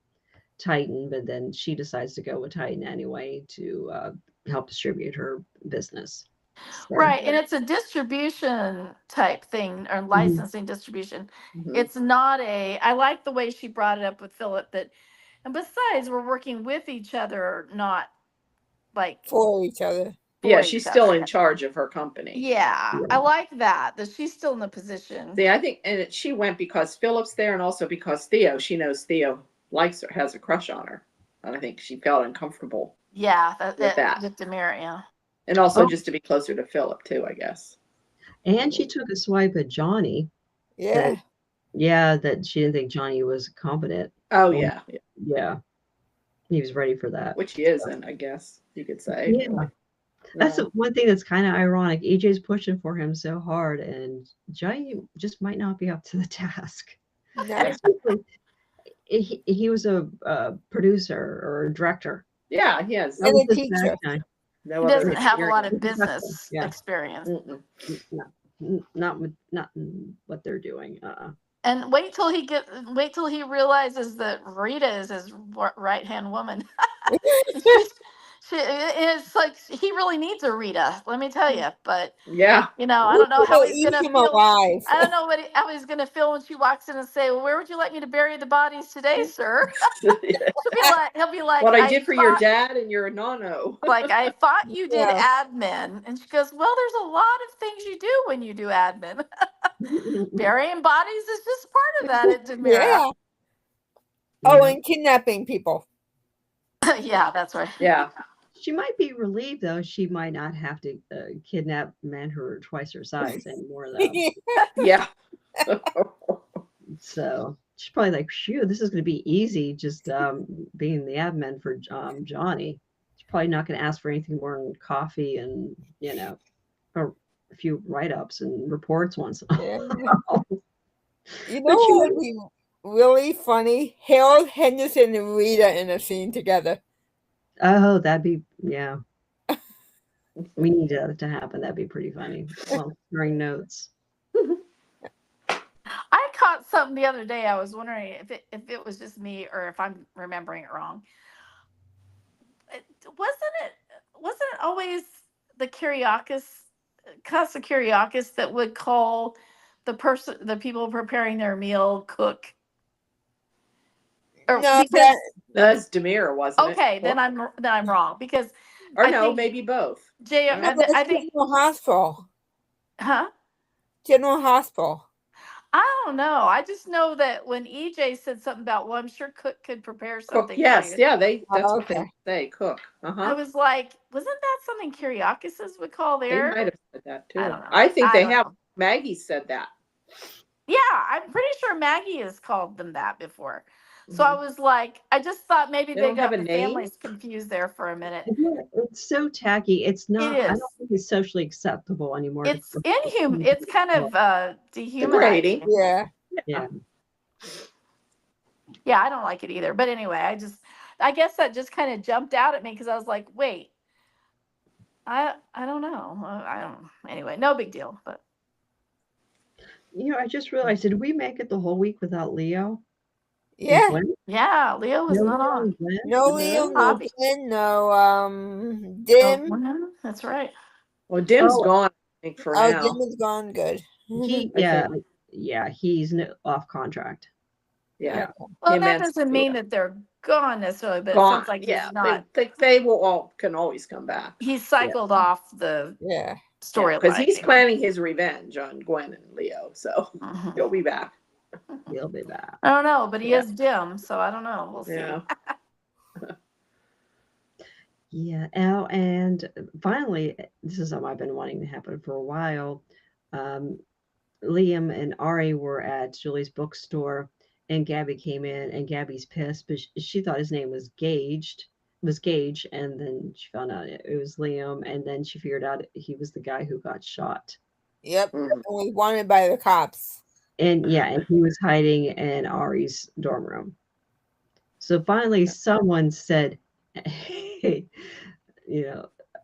[SPEAKER 1] Titan, but then she decides to go with Titan anyway to help distribute her business. So,
[SPEAKER 4] Right, and it's a distribution type thing or licensing distribution.
[SPEAKER 3] Mhm.
[SPEAKER 4] It's not I like the way she brought it up with Philip and besides, we're working with each other, not like
[SPEAKER 2] For each other.
[SPEAKER 3] Yeah,
[SPEAKER 4] for
[SPEAKER 3] she's
[SPEAKER 4] each
[SPEAKER 3] still
[SPEAKER 4] other.
[SPEAKER 3] in charge of her company.
[SPEAKER 4] Yeah, I like that she's still in the position.
[SPEAKER 3] See, I think, and she went because Philip's there, and also because Theo. She knows Theo likes her, has a crush on her, and I think she felt uncomfortable.
[SPEAKER 4] Yeah,
[SPEAKER 3] With that.
[SPEAKER 4] with Demira, yeah.
[SPEAKER 3] And also
[SPEAKER 1] Oh.
[SPEAKER 3] just to be closer to Philip too, I guess.
[SPEAKER 1] and she took a swipe at Johnny.
[SPEAKER 2] Yeah.
[SPEAKER 1] That she didn't think Johnny was competent.
[SPEAKER 3] Oh
[SPEAKER 1] Well,
[SPEAKER 3] yeah,
[SPEAKER 1] Yeah, he was ready for that.
[SPEAKER 3] which he isn't, I guess you could say.
[SPEAKER 1] Yeah.
[SPEAKER 3] Really.
[SPEAKER 1] That's
[SPEAKER 3] No.
[SPEAKER 1] the one thing that's kind of ironic. EJ's pushing for him so hard, and Johnny just might not be up to the task.
[SPEAKER 2] No.
[SPEAKER 1] Especially, he was a producer or a director.
[SPEAKER 3] Yeah, he has
[SPEAKER 2] And
[SPEAKER 1] That was
[SPEAKER 2] a
[SPEAKER 1] his
[SPEAKER 2] teacher.
[SPEAKER 1] background.
[SPEAKER 3] no
[SPEAKER 4] He
[SPEAKER 3] other
[SPEAKER 4] doesn't have a lot of
[SPEAKER 3] experience.
[SPEAKER 4] business
[SPEAKER 1] Yeah.
[SPEAKER 4] experience.
[SPEAKER 3] Mm-mm.
[SPEAKER 1] Not in what they're doing.
[SPEAKER 4] And wait till he realizes that Rita is his right hand woman. It's like he really needs a Rita, let me tell you. But
[SPEAKER 3] Yeah.
[SPEAKER 4] I don't know how he's
[SPEAKER 2] Eat
[SPEAKER 4] gonna
[SPEAKER 2] him
[SPEAKER 4] feel.
[SPEAKER 2] alive.
[SPEAKER 4] I don't know how he's gonna feel when she walks in and say, "Well, where would you like me to bury the bodies today, sir?" He'll be like,
[SPEAKER 3] What I did for your
[SPEAKER 4] thought-
[SPEAKER 3] dad and your nono.
[SPEAKER 4] Like, I thought you did
[SPEAKER 2] Yeah.
[SPEAKER 4] admin. And she goes, well, there's a lot of things you do when you do admin. Burying bodies is just part of that at Demira.
[SPEAKER 2] Yeah. Oh, and kidnapping people.
[SPEAKER 4] Yeah, that's right.
[SPEAKER 3] Yeah.
[SPEAKER 1] She might be relieved though. She might not have to kidnap men who are twice her size anymore though.
[SPEAKER 3] Yeah.
[SPEAKER 1] So she's probably like, "Phew, this is going to be easy." Just being the admin for Johnny. She's probably not going to ask for anything more than coffee and a few write-ups and reports once in a
[SPEAKER 2] Yeah.
[SPEAKER 1] while.
[SPEAKER 2] You know what would be really funny? Harold Henderson and Rita in a scene together.
[SPEAKER 1] Oh, that'd be We need that to happen. That'd be pretty funny. Well, during notes.
[SPEAKER 4] I caught something the other day. I was wondering if it was just me or if I'm remembering it wrong. Wasn't it always the Casa Kyriakis that would call the people preparing their meal cook? Or
[SPEAKER 2] No,
[SPEAKER 4] because,
[SPEAKER 3] That's Demira, wasn't it?
[SPEAKER 4] okay, then I'm wrong because
[SPEAKER 3] Or
[SPEAKER 4] I
[SPEAKER 3] no,
[SPEAKER 4] think-
[SPEAKER 3] maybe both.
[SPEAKER 4] I think,
[SPEAKER 2] General Hospital.
[SPEAKER 4] huh?
[SPEAKER 2] General Hospital.
[SPEAKER 4] I don't know. I just know that when EJ said something about, well, I'm sure Cook could prepare
[SPEAKER 3] Cook,
[SPEAKER 4] something.
[SPEAKER 3] yes,
[SPEAKER 4] for you.
[SPEAKER 3] yeah, that's
[SPEAKER 2] Oh,
[SPEAKER 3] what they
[SPEAKER 2] okay.
[SPEAKER 3] say, cook.
[SPEAKER 4] I
[SPEAKER 3] Uh-huh.
[SPEAKER 4] was like, wasn't that something Kyriakis would call
[SPEAKER 3] They
[SPEAKER 4] there?
[SPEAKER 3] might have said that
[SPEAKER 4] I
[SPEAKER 3] too.
[SPEAKER 4] don't know.
[SPEAKER 3] I think
[SPEAKER 4] I
[SPEAKER 3] they
[SPEAKER 4] don't
[SPEAKER 3] have.
[SPEAKER 4] know.
[SPEAKER 3] Maggie said that.
[SPEAKER 4] Yeah, I'm pretty sure Maggie has called them that before. So I
[SPEAKER 3] Mhm.
[SPEAKER 4] was like, I just thought maybe
[SPEAKER 3] They
[SPEAKER 4] they
[SPEAKER 3] don't have
[SPEAKER 4] got
[SPEAKER 3] a
[SPEAKER 4] the
[SPEAKER 3] name?
[SPEAKER 4] families confused there for a minute.
[SPEAKER 1] It's so tacky. It's not. I
[SPEAKER 4] is.
[SPEAKER 1] don't think it's socially acceptable anymore.
[SPEAKER 4] It's inhuman. It's kind of
[SPEAKER 3] Degrading.
[SPEAKER 4] dehumanizing.
[SPEAKER 2] Yeah.
[SPEAKER 1] Yeah.
[SPEAKER 4] Yeah, I don't like it either. But anyway, I guess that just kind of jumped out at me because I was like, wait, I don't know. I don't. Anyway, no big deal. But
[SPEAKER 1] I just realized, did we make it the whole week without Leo? And
[SPEAKER 2] Yeah.
[SPEAKER 1] Gwen?
[SPEAKER 4] yeah, Leo was
[SPEAKER 1] No
[SPEAKER 4] not
[SPEAKER 1] Leo
[SPEAKER 4] on.
[SPEAKER 1] and Gwen?
[SPEAKER 2] No Leo, no
[SPEAKER 4] Hobby.
[SPEAKER 2] Glenn, no
[SPEAKER 4] Oh,
[SPEAKER 2] Dim.
[SPEAKER 4] that's right.
[SPEAKER 3] Well, Dim's
[SPEAKER 1] Oh,
[SPEAKER 3] gone, I think, for
[SPEAKER 2] Oh,
[SPEAKER 3] now.
[SPEAKER 2] Dim is gone. Good.
[SPEAKER 1] he,
[SPEAKER 3] I
[SPEAKER 1] yeah,
[SPEAKER 3] think.
[SPEAKER 1] he's off contract.
[SPEAKER 3] Yeah.
[SPEAKER 4] Well,
[SPEAKER 3] Him
[SPEAKER 4] that
[SPEAKER 3] and
[SPEAKER 4] doesn't
[SPEAKER 3] Sophia.
[SPEAKER 4] mean that they're gone necessarily, but it
[SPEAKER 3] Gone.
[SPEAKER 4] sounds like
[SPEAKER 3] Yeah.
[SPEAKER 4] he's not.
[SPEAKER 3] They will can always come back.
[SPEAKER 4] He's cycled off the
[SPEAKER 2] Yeah.
[SPEAKER 4] storyline.
[SPEAKER 3] Because he's planning his revenge on Gwen and Leo, so
[SPEAKER 4] Mhm.
[SPEAKER 3] he'll be back.
[SPEAKER 1] He'll be back.
[SPEAKER 4] I don't know, but he
[SPEAKER 3] Yeah.
[SPEAKER 4] is dim, so I don't know. We'll see.
[SPEAKER 3] Yeah.
[SPEAKER 1] Yeah. Oh, and finally, this is something I've been wanting to happen for a while. Liam and Ari were at Julie's bookstore, and Gabby came in, and Gabby's pissed, but she thought his name was Gage, and then she found out it was Liam, and then she figured out he was the guy who got shot.
[SPEAKER 2] Yep.
[SPEAKER 3] Mhm.
[SPEAKER 2] And we wanted by the cops.
[SPEAKER 1] And yeah, and he was hiding in Ari's dorm room. So finally, someone said, "Hey,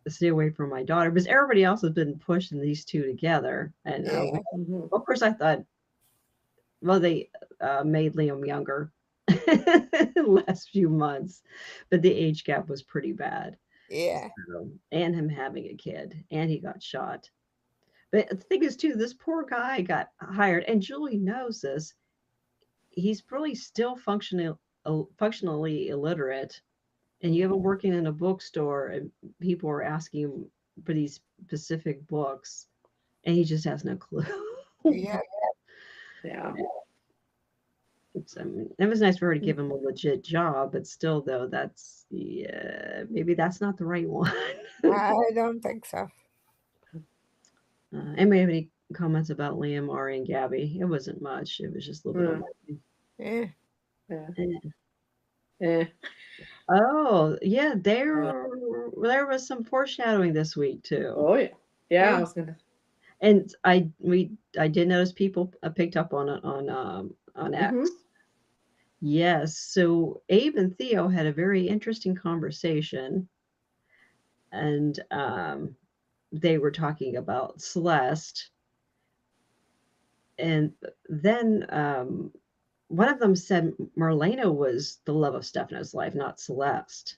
[SPEAKER 1] stay away from my daughter," because everybody else has been pushing these two together. And
[SPEAKER 2] Yeah.
[SPEAKER 3] Mhm.
[SPEAKER 1] of course, I thought, well, they made Liam younger the last few months, but the age gap was pretty bad.
[SPEAKER 2] Yeah.
[SPEAKER 1] So, and him having a kid, and he got shot. But the thing is, too, this poor guy got hired, and Julie knows this. He's probably still functionally illiterate, and you have him working in a bookstore, and people are asking him for these specific books, and he just has no clue.
[SPEAKER 2] Yeah.
[SPEAKER 3] Yeah.
[SPEAKER 1] It was nice for her to give him a legit job, but still, though, maybe that's not the right one.
[SPEAKER 2] I don't think so.
[SPEAKER 1] Anybody have any comments about Liam, Ari, and Gabby? It wasn't much. It was just a little bit.
[SPEAKER 2] Yeah.
[SPEAKER 3] Eh.
[SPEAKER 1] Oh, yeah, there was some foreshadowing this week too.
[SPEAKER 3] Oh yeah. Yeah, I was gonna.
[SPEAKER 1] And I did notice people picked up on it on X.
[SPEAKER 3] Mhm.
[SPEAKER 1] Yes, so Abe and Theo had a very interesting conversation, and they were talking about Celeste, and then one of them said Marlena was the love of Stefano's life, not Celeste.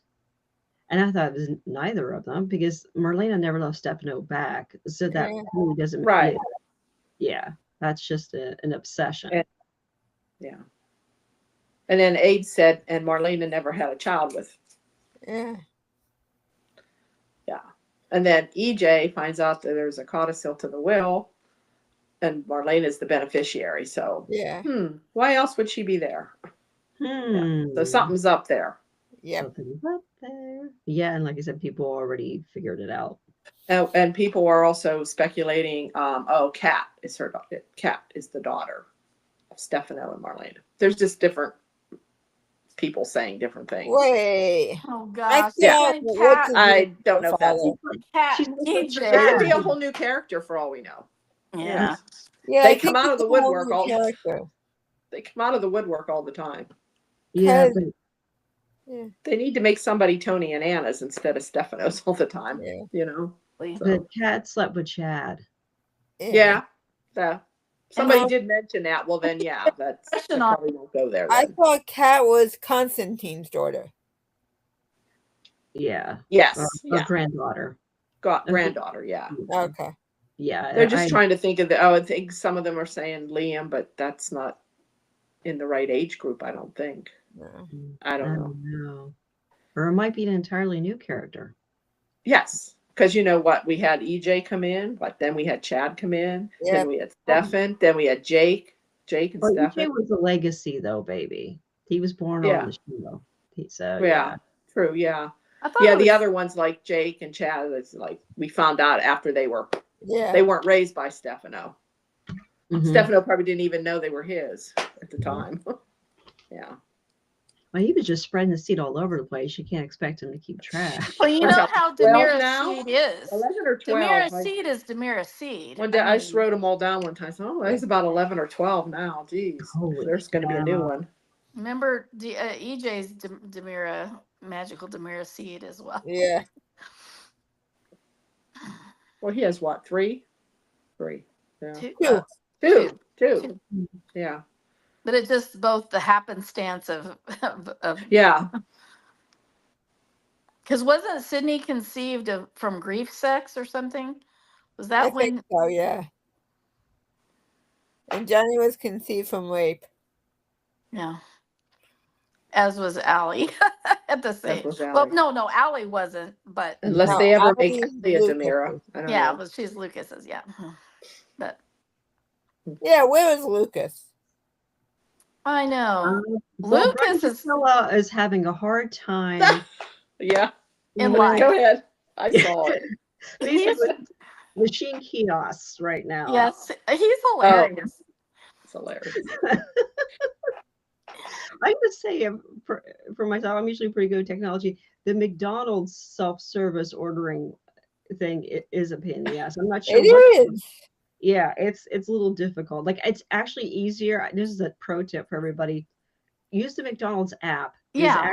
[SPEAKER 1] And I thought it was neither of them, because Marlena never loved Stefano back. So that
[SPEAKER 2] Yeah.
[SPEAKER 1] really doesn't.
[SPEAKER 3] Right.
[SPEAKER 1] Yeah, that's just an obsession.
[SPEAKER 3] Yeah. And then Abe said, and Marlena never had a child with.
[SPEAKER 2] Yeah.
[SPEAKER 3] Yeah. And then EJ finds out that there's a codicil to the will, and Marlene is the beneficiary. So,
[SPEAKER 2] Yeah.
[SPEAKER 3] Why else would she be there? So something's up there.
[SPEAKER 2] Yep.
[SPEAKER 1] Something's up there. Yeah, and like I said, people already figured it out.
[SPEAKER 3] And people are also speculating. Kat is her. Kat is the daughter of Stefano and Marlene. There's just different people saying different things.
[SPEAKER 2] Wait.
[SPEAKER 4] Oh
[SPEAKER 2] I
[SPEAKER 4] gosh.
[SPEAKER 2] thought,
[SPEAKER 4] Cat,
[SPEAKER 2] what's his
[SPEAKER 3] I
[SPEAKER 2] name?
[SPEAKER 3] don't know if that's.
[SPEAKER 2] Father.
[SPEAKER 4] cat,
[SPEAKER 1] She's
[SPEAKER 4] EJ.
[SPEAKER 3] There could be a whole new character for all we know.
[SPEAKER 4] Yeah.
[SPEAKER 2] Yeah,
[SPEAKER 3] They
[SPEAKER 2] I
[SPEAKER 3] come
[SPEAKER 2] think
[SPEAKER 3] out of
[SPEAKER 2] it's
[SPEAKER 3] the
[SPEAKER 2] a whole
[SPEAKER 3] woodwork
[SPEAKER 2] new
[SPEAKER 3] all-
[SPEAKER 2] character.
[SPEAKER 3] They come out of the woodwork all the time.
[SPEAKER 1] Yeah,
[SPEAKER 2] Because-
[SPEAKER 1] but
[SPEAKER 3] They need to make somebody Tony and Anna's instead of Stefano's all the time.
[SPEAKER 2] Yeah.
[SPEAKER 3] You know.
[SPEAKER 1] the cat slept with Chad.
[SPEAKER 3] Yeah. Somebody
[SPEAKER 4] then-
[SPEAKER 3] did mention that. Well, then, yeah, that
[SPEAKER 4] Question on-
[SPEAKER 3] probably won't go there.
[SPEAKER 2] I
[SPEAKER 3] Then.
[SPEAKER 2] thought Kat was Constantine's daughter.
[SPEAKER 1] Yeah,
[SPEAKER 3] Yes.
[SPEAKER 1] or
[SPEAKER 3] Yeah.
[SPEAKER 1] granddaughter.
[SPEAKER 3] Granddaughter. Yeah.
[SPEAKER 2] Okay.
[SPEAKER 1] Yeah,
[SPEAKER 3] They're just trying to think of I think some of them are saying Liam, but that's not in the right age group. I don't think.
[SPEAKER 2] No.
[SPEAKER 3] I don't know.
[SPEAKER 1] know. Or it might be an entirely new character.
[SPEAKER 3] Yes, because you know what? We had EJ come in, but then we had Chad come in.
[SPEAKER 2] Yeah.
[SPEAKER 3] Then we had Stefan. Then we had Jake. Jake and
[SPEAKER 1] Well, EJ
[SPEAKER 3] Stefan.
[SPEAKER 1] was a legacy though, baby. He was born
[SPEAKER 3] Yeah.
[SPEAKER 1] on the show. So
[SPEAKER 3] Yeah, true. Yeah.
[SPEAKER 4] I thought
[SPEAKER 3] Yeah,
[SPEAKER 4] it
[SPEAKER 3] the
[SPEAKER 4] was,
[SPEAKER 3] other ones like Jake and Chad, it's like we found out after they
[SPEAKER 2] Yeah.
[SPEAKER 3] weren't raised by Stefano.
[SPEAKER 1] Mhm.
[SPEAKER 3] Stefano probably didn't even know they were his at the time. Yeah.
[SPEAKER 1] Well, he was just spreading the seed all over the place. You can't expect him to keep track.
[SPEAKER 4] well, you
[SPEAKER 3] What's
[SPEAKER 4] know
[SPEAKER 3] that,
[SPEAKER 4] how
[SPEAKER 3] 12
[SPEAKER 4] Demira
[SPEAKER 3] now?
[SPEAKER 4] seed is.
[SPEAKER 3] 11 or 12.
[SPEAKER 4] Demira seed is Demira seed.
[SPEAKER 3] One day I just
[SPEAKER 4] mean,
[SPEAKER 3] wrote them all down one time. So, oh, there's about 11 or 12 now. Geez.
[SPEAKER 1] Holy
[SPEAKER 3] There's going to be a new
[SPEAKER 1] cow.
[SPEAKER 3] one.
[SPEAKER 4] remember EJ's Demira, magical Demira seed as well.
[SPEAKER 2] Yeah.
[SPEAKER 3] Well, he has what? 3? 3. Yeah.
[SPEAKER 4] Two.
[SPEAKER 2] Two.
[SPEAKER 3] Two. Yeah.
[SPEAKER 4] But it's just both the happenstance of
[SPEAKER 3] Yeah.
[SPEAKER 4] because wasn't Sydney conceived from grief sex or something? Was
[SPEAKER 2] I
[SPEAKER 4] that when?
[SPEAKER 2] think so, yeah. And Johnny was conceived from rape.
[SPEAKER 4] Yeah. As was Allie at the same.
[SPEAKER 3] was
[SPEAKER 4] Well,
[SPEAKER 3] Allie.
[SPEAKER 4] no, Allie wasn't, but
[SPEAKER 3] Unless
[SPEAKER 2] No,
[SPEAKER 3] they ever
[SPEAKER 2] Allie
[SPEAKER 3] make
[SPEAKER 2] is
[SPEAKER 3] Allie a
[SPEAKER 2] Lucas's.
[SPEAKER 3] Demira. I don't
[SPEAKER 4] yeah,
[SPEAKER 3] know.
[SPEAKER 4] but she's Lucas's. Yeah, but
[SPEAKER 2] Yeah, where is Lucas?
[SPEAKER 4] I know
[SPEAKER 1] Well,
[SPEAKER 4] Lucas
[SPEAKER 1] Brian
[SPEAKER 4] is
[SPEAKER 1] Priscilla is having a hard time.
[SPEAKER 3] Yeah.
[SPEAKER 4] in
[SPEAKER 1] with
[SPEAKER 4] life.
[SPEAKER 3] Go ahead. I saw it.
[SPEAKER 1] basically machine kiosks right now.
[SPEAKER 4] Yes, he's hilarious.
[SPEAKER 3] It's hilarious.
[SPEAKER 1] I would say for myself, I'm usually pretty good at technology. The McDonald's self-service ordering thing is a pain in the ass. I'm not sure.
[SPEAKER 2] It is.
[SPEAKER 1] Yeah, it's a little difficult. Like it's actually easier. This is a pro tip for everybody. Use the McDonald's app.
[SPEAKER 4] Yeah.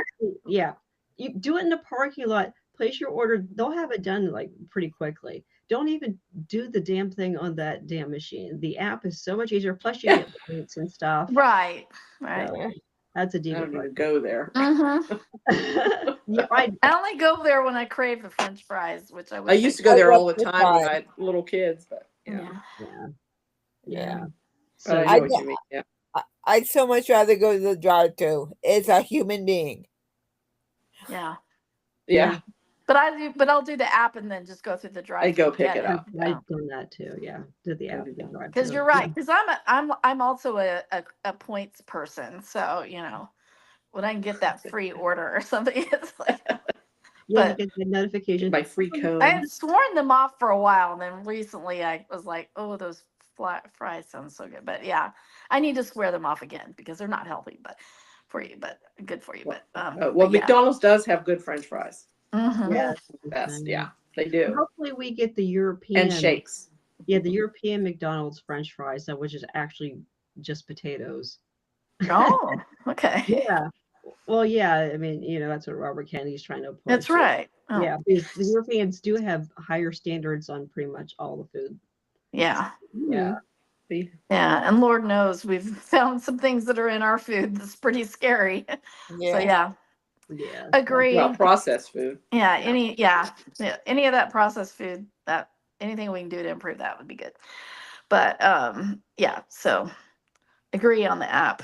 [SPEAKER 1] You do it in the parking lot. Place your order. They'll have it done like pretty quickly. Don't even do the damn thing on that damn machine. The app is so much easier. Plus you get points and stuff.
[SPEAKER 4] Right.
[SPEAKER 1] So, that's a
[SPEAKER 3] I
[SPEAKER 1] deal.
[SPEAKER 3] don't even go there.
[SPEAKER 1] Yeah,
[SPEAKER 4] I only go there when I crave the French fries, which I
[SPEAKER 3] I used to go there all the time when I had little kids, but yeah.
[SPEAKER 2] Yeah.
[SPEAKER 3] But I
[SPEAKER 2] I
[SPEAKER 3] know what you mean. Yeah.
[SPEAKER 2] I'd so much rather go to the drive-thru. It's a human being.
[SPEAKER 4] Yeah.
[SPEAKER 3] Yeah.
[SPEAKER 4] But I'll do the app and then just go through the drive.
[SPEAKER 3] I go pick it up.
[SPEAKER 1] I've done that too. Yeah, did the app.
[SPEAKER 4] Because you're right. Because I'm also a points person. So when I can get that free order or something, it's like.
[SPEAKER 1] Yeah,
[SPEAKER 4] But
[SPEAKER 1] you get the notification.
[SPEAKER 3] My free cone.
[SPEAKER 4] I had sworn them off for a while, and then recently I was like, "Oh, those fries sound so good." But yeah, I need to square them off again because they're not healthy, but for you, but good for you. But
[SPEAKER 3] Well,
[SPEAKER 4] but yeah.
[SPEAKER 3] McDonald's does have good French fries.
[SPEAKER 4] Mhm.
[SPEAKER 1] Yeah,
[SPEAKER 3] Best. Yeah, they do.
[SPEAKER 1] hopefully we get the European
[SPEAKER 3] And shakes.
[SPEAKER 1] Yeah, the European McDonald's French fries, which is actually just potatoes.
[SPEAKER 4] Oh, okay.
[SPEAKER 1] Yeah. Well, yeah. I mean, that's what Robert Kennedy's trying to push.
[SPEAKER 4] That's right. Oh,
[SPEAKER 1] Yeah, because the Europeans do have higher standards on pretty much all the food.
[SPEAKER 4] yeah.
[SPEAKER 1] Yeah.
[SPEAKER 3] See?
[SPEAKER 4] Yeah, and Lord knows we've found some things that are in our food that's pretty scary.
[SPEAKER 2] Yeah.
[SPEAKER 4] So yeah,
[SPEAKER 1] Yeah.
[SPEAKER 4] agree.
[SPEAKER 3] Well, processed food.
[SPEAKER 4] Yeah, any of that processed food, that anything we can do to improve that would be good. But yeah, so agree on the app.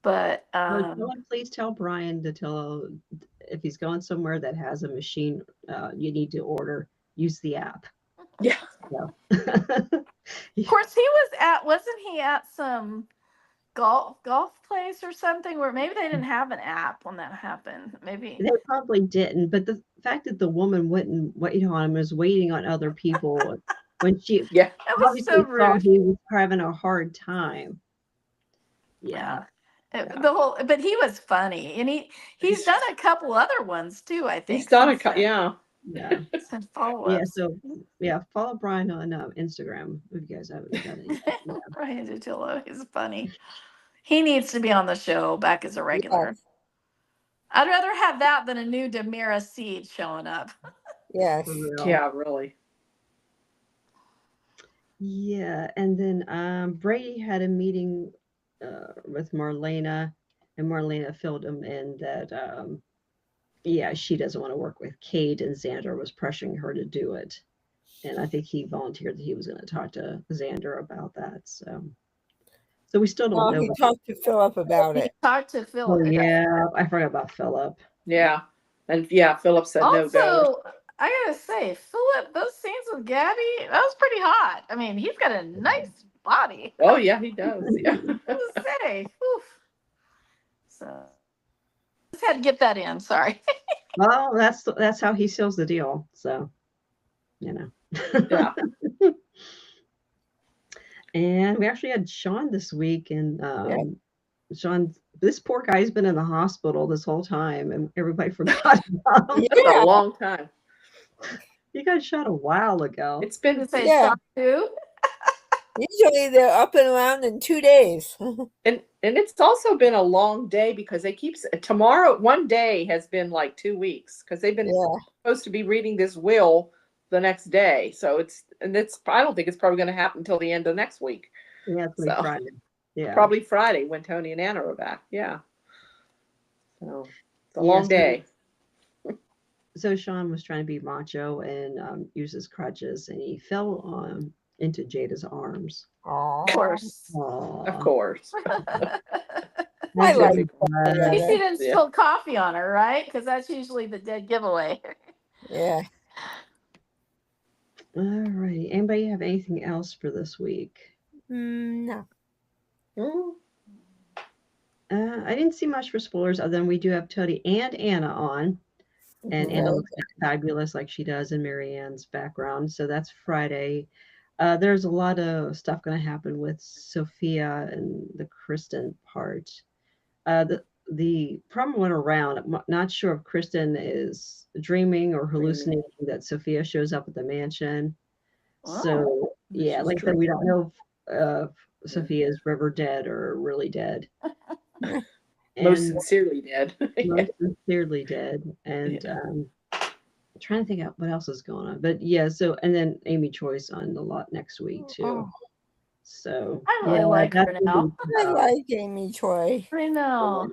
[SPEAKER 4] But
[SPEAKER 1] Someone please tell Brian to tell if he's going somewhere that has a machine you need to order, use the app.
[SPEAKER 3] Yeah.
[SPEAKER 4] of course wasn't he at some golf place or something where maybe they didn't have an app when that happened. Maybe
[SPEAKER 1] They probably didn't, but the fact that the woman wouldn't wait on him, was waiting on other people when she
[SPEAKER 3] Yeah.
[SPEAKER 4] it was
[SPEAKER 1] obviously
[SPEAKER 4] so
[SPEAKER 1] thought
[SPEAKER 4] rude.
[SPEAKER 1] he was having a hard time. Yeah.
[SPEAKER 4] But he was funny, and he's done a couple other ones too. I think
[SPEAKER 3] He's done
[SPEAKER 4] since then.
[SPEAKER 3] yeah.
[SPEAKER 1] Yeah.
[SPEAKER 4] Some follow
[SPEAKER 1] Yeah.
[SPEAKER 4] ups.
[SPEAKER 1] So follow Brian on Instagram if you guys haven't done it. Yeah.
[SPEAKER 4] Brian Dutillo, he's funny. He needs to be on the show back as a regular.
[SPEAKER 2] Yes.
[SPEAKER 4] I'd rather have that than a new Demira seed showing up.
[SPEAKER 2] Yes.
[SPEAKER 1] For real.
[SPEAKER 3] Yeah, really.
[SPEAKER 1] Yeah, and then Brady had a meeting with Marlena, and Marlena filled him in that she doesn't want to work with Kate, and Xander was pressuring her to do it. And I think he volunteered that he was going to talk to Xander about that. So we still don't know.
[SPEAKER 2] He talked to Philip about
[SPEAKER 4] He
[SPEAKER 2] it.
[SPEAKER 4] talked to Philip.
[SPEAKER 1] Oh, yeah, I forgot about Philip.
[SPEAKER 3] Yeah. And yeah, Philip said no go.
[SPEAKER 4] Also, I gotta say, Philip, those scenes with Gabby, that was pretty hot. I mean, he's got a nice body.
[SPEAKER 3] Oh yeah, he does. Yeah.
[SPEAKER 4] To say. Oof. So just had to get that in. Sorry.
[SPEAKER 1] Well, that's how he seals the deal. So, you know.
[SPEAKER 3] Yeah.
[SPEAKER 1] And we actually had Sean this week, and
[SPEAKER 2] Yeah.
[SPEAKER 1] Sean, this poor guy's been in the hospital this whole time, and everybody forgot about him.
[SPEAKER 3] It's been
[SPEAKER 2] Yeah.
[SPEAKER 3] a long time.
[SPEAKER 1] He got shot a while ago.
[SPEAKER 3] It's
[SPEAKER 4] To
[SPEAKER 3] been
[SPEAKER 4] say
[SPEAKER 2] Yeah.
[SPEAKER 4] Sean too.
[SPEAKER 2] Usually they're up and around in 2 days.
[SPEAKER 3] and it's also been a long day because they keep tomorrow. One day has been like 2 weeks because they've been
[SPEAKER 2] Yeah.
[SPEAKER 3] supposed to be reading this will the next day. So it's I don't think it's probably going to happen until the end of next week.
[SPEAKER 1] Yeah, it's gonna be
[SPEAKER 3] So
[SPEAKER 1] Friday. Yeah,
[SPEAKER 3] probably Friday when Tony and Anna are back. Yeah. So it's a
[SPEAKER 1] Yeah,
[SPEAKER 3] long
[SPEAKER 1] so-
[SPEAKER 3] day.
[SPEAKER 1] So Sean was trying to be macho and use his crutches, and he fell into Jada's arms.
[SPEAKER 2] Aw.
[SPEAKER 4] Of course.
[SPEAKER 1] Aww.
[SPEAKER 3] Of course.
[SPEAKER 2] I
[SPEAKER 1] That's
[SPEAKER 2] like
[SPEAKER 1] really
[SPEAKER 2] that.
[SPEAKER 1] bad.
[SPEAKER 4] At least he didn't
[SPEAKER 3] Yeah.
[SPEAKER 4] spill coffee on her, right? Because that's usually the dead giveaway.
[SPEAKER 2] Yeah.
[SPEAKER 1] All right. Anybody have anything else for this week?
[SPEAKER 2] No.
[SPEAKER 3] Mm.
[SPEAKER 1] I didn't see much for spoilers other than we do have Tony and Anna on. And
[SPEAKER 3] Mhm.
[SPEAKER 1] Anna looks fabulous like she does in Marianne's background. So that's Friday. There's a lot of stuff going to happen with Sophia and the Kristen part. The problem went around. I'm not sure if Kristen is dreaming or hallucinating that Sophia shows up at the mansion. So yeah,
[SPEAKER 3] She's
[SPEAKER 1] like I said, we don't
[SPEAKER 3] dreaming.
[SPEAKER 1] know if Sophia's river dead or really dead.
[SPEAKER 3] Most
[SPEAKER 1] And
[SPEAKER 3] sincerely dead.
[SPEAKER 1] most sincerely dead. And trying to think out what else is going on. But yeah, so and then Amy Choice on the lot next week too.
[SPEAKER 2] Oh,
[SPEAKER 1] So
[SPEAKER 4] I really
[SPEAKER 1] yeah,
[SPEAKER 4] like her
[SPEAKER 1] that's
[SPEAKER 4] now.
[SPEAKER 2] I like Amy Choi.
[SPEAKER 4] I know.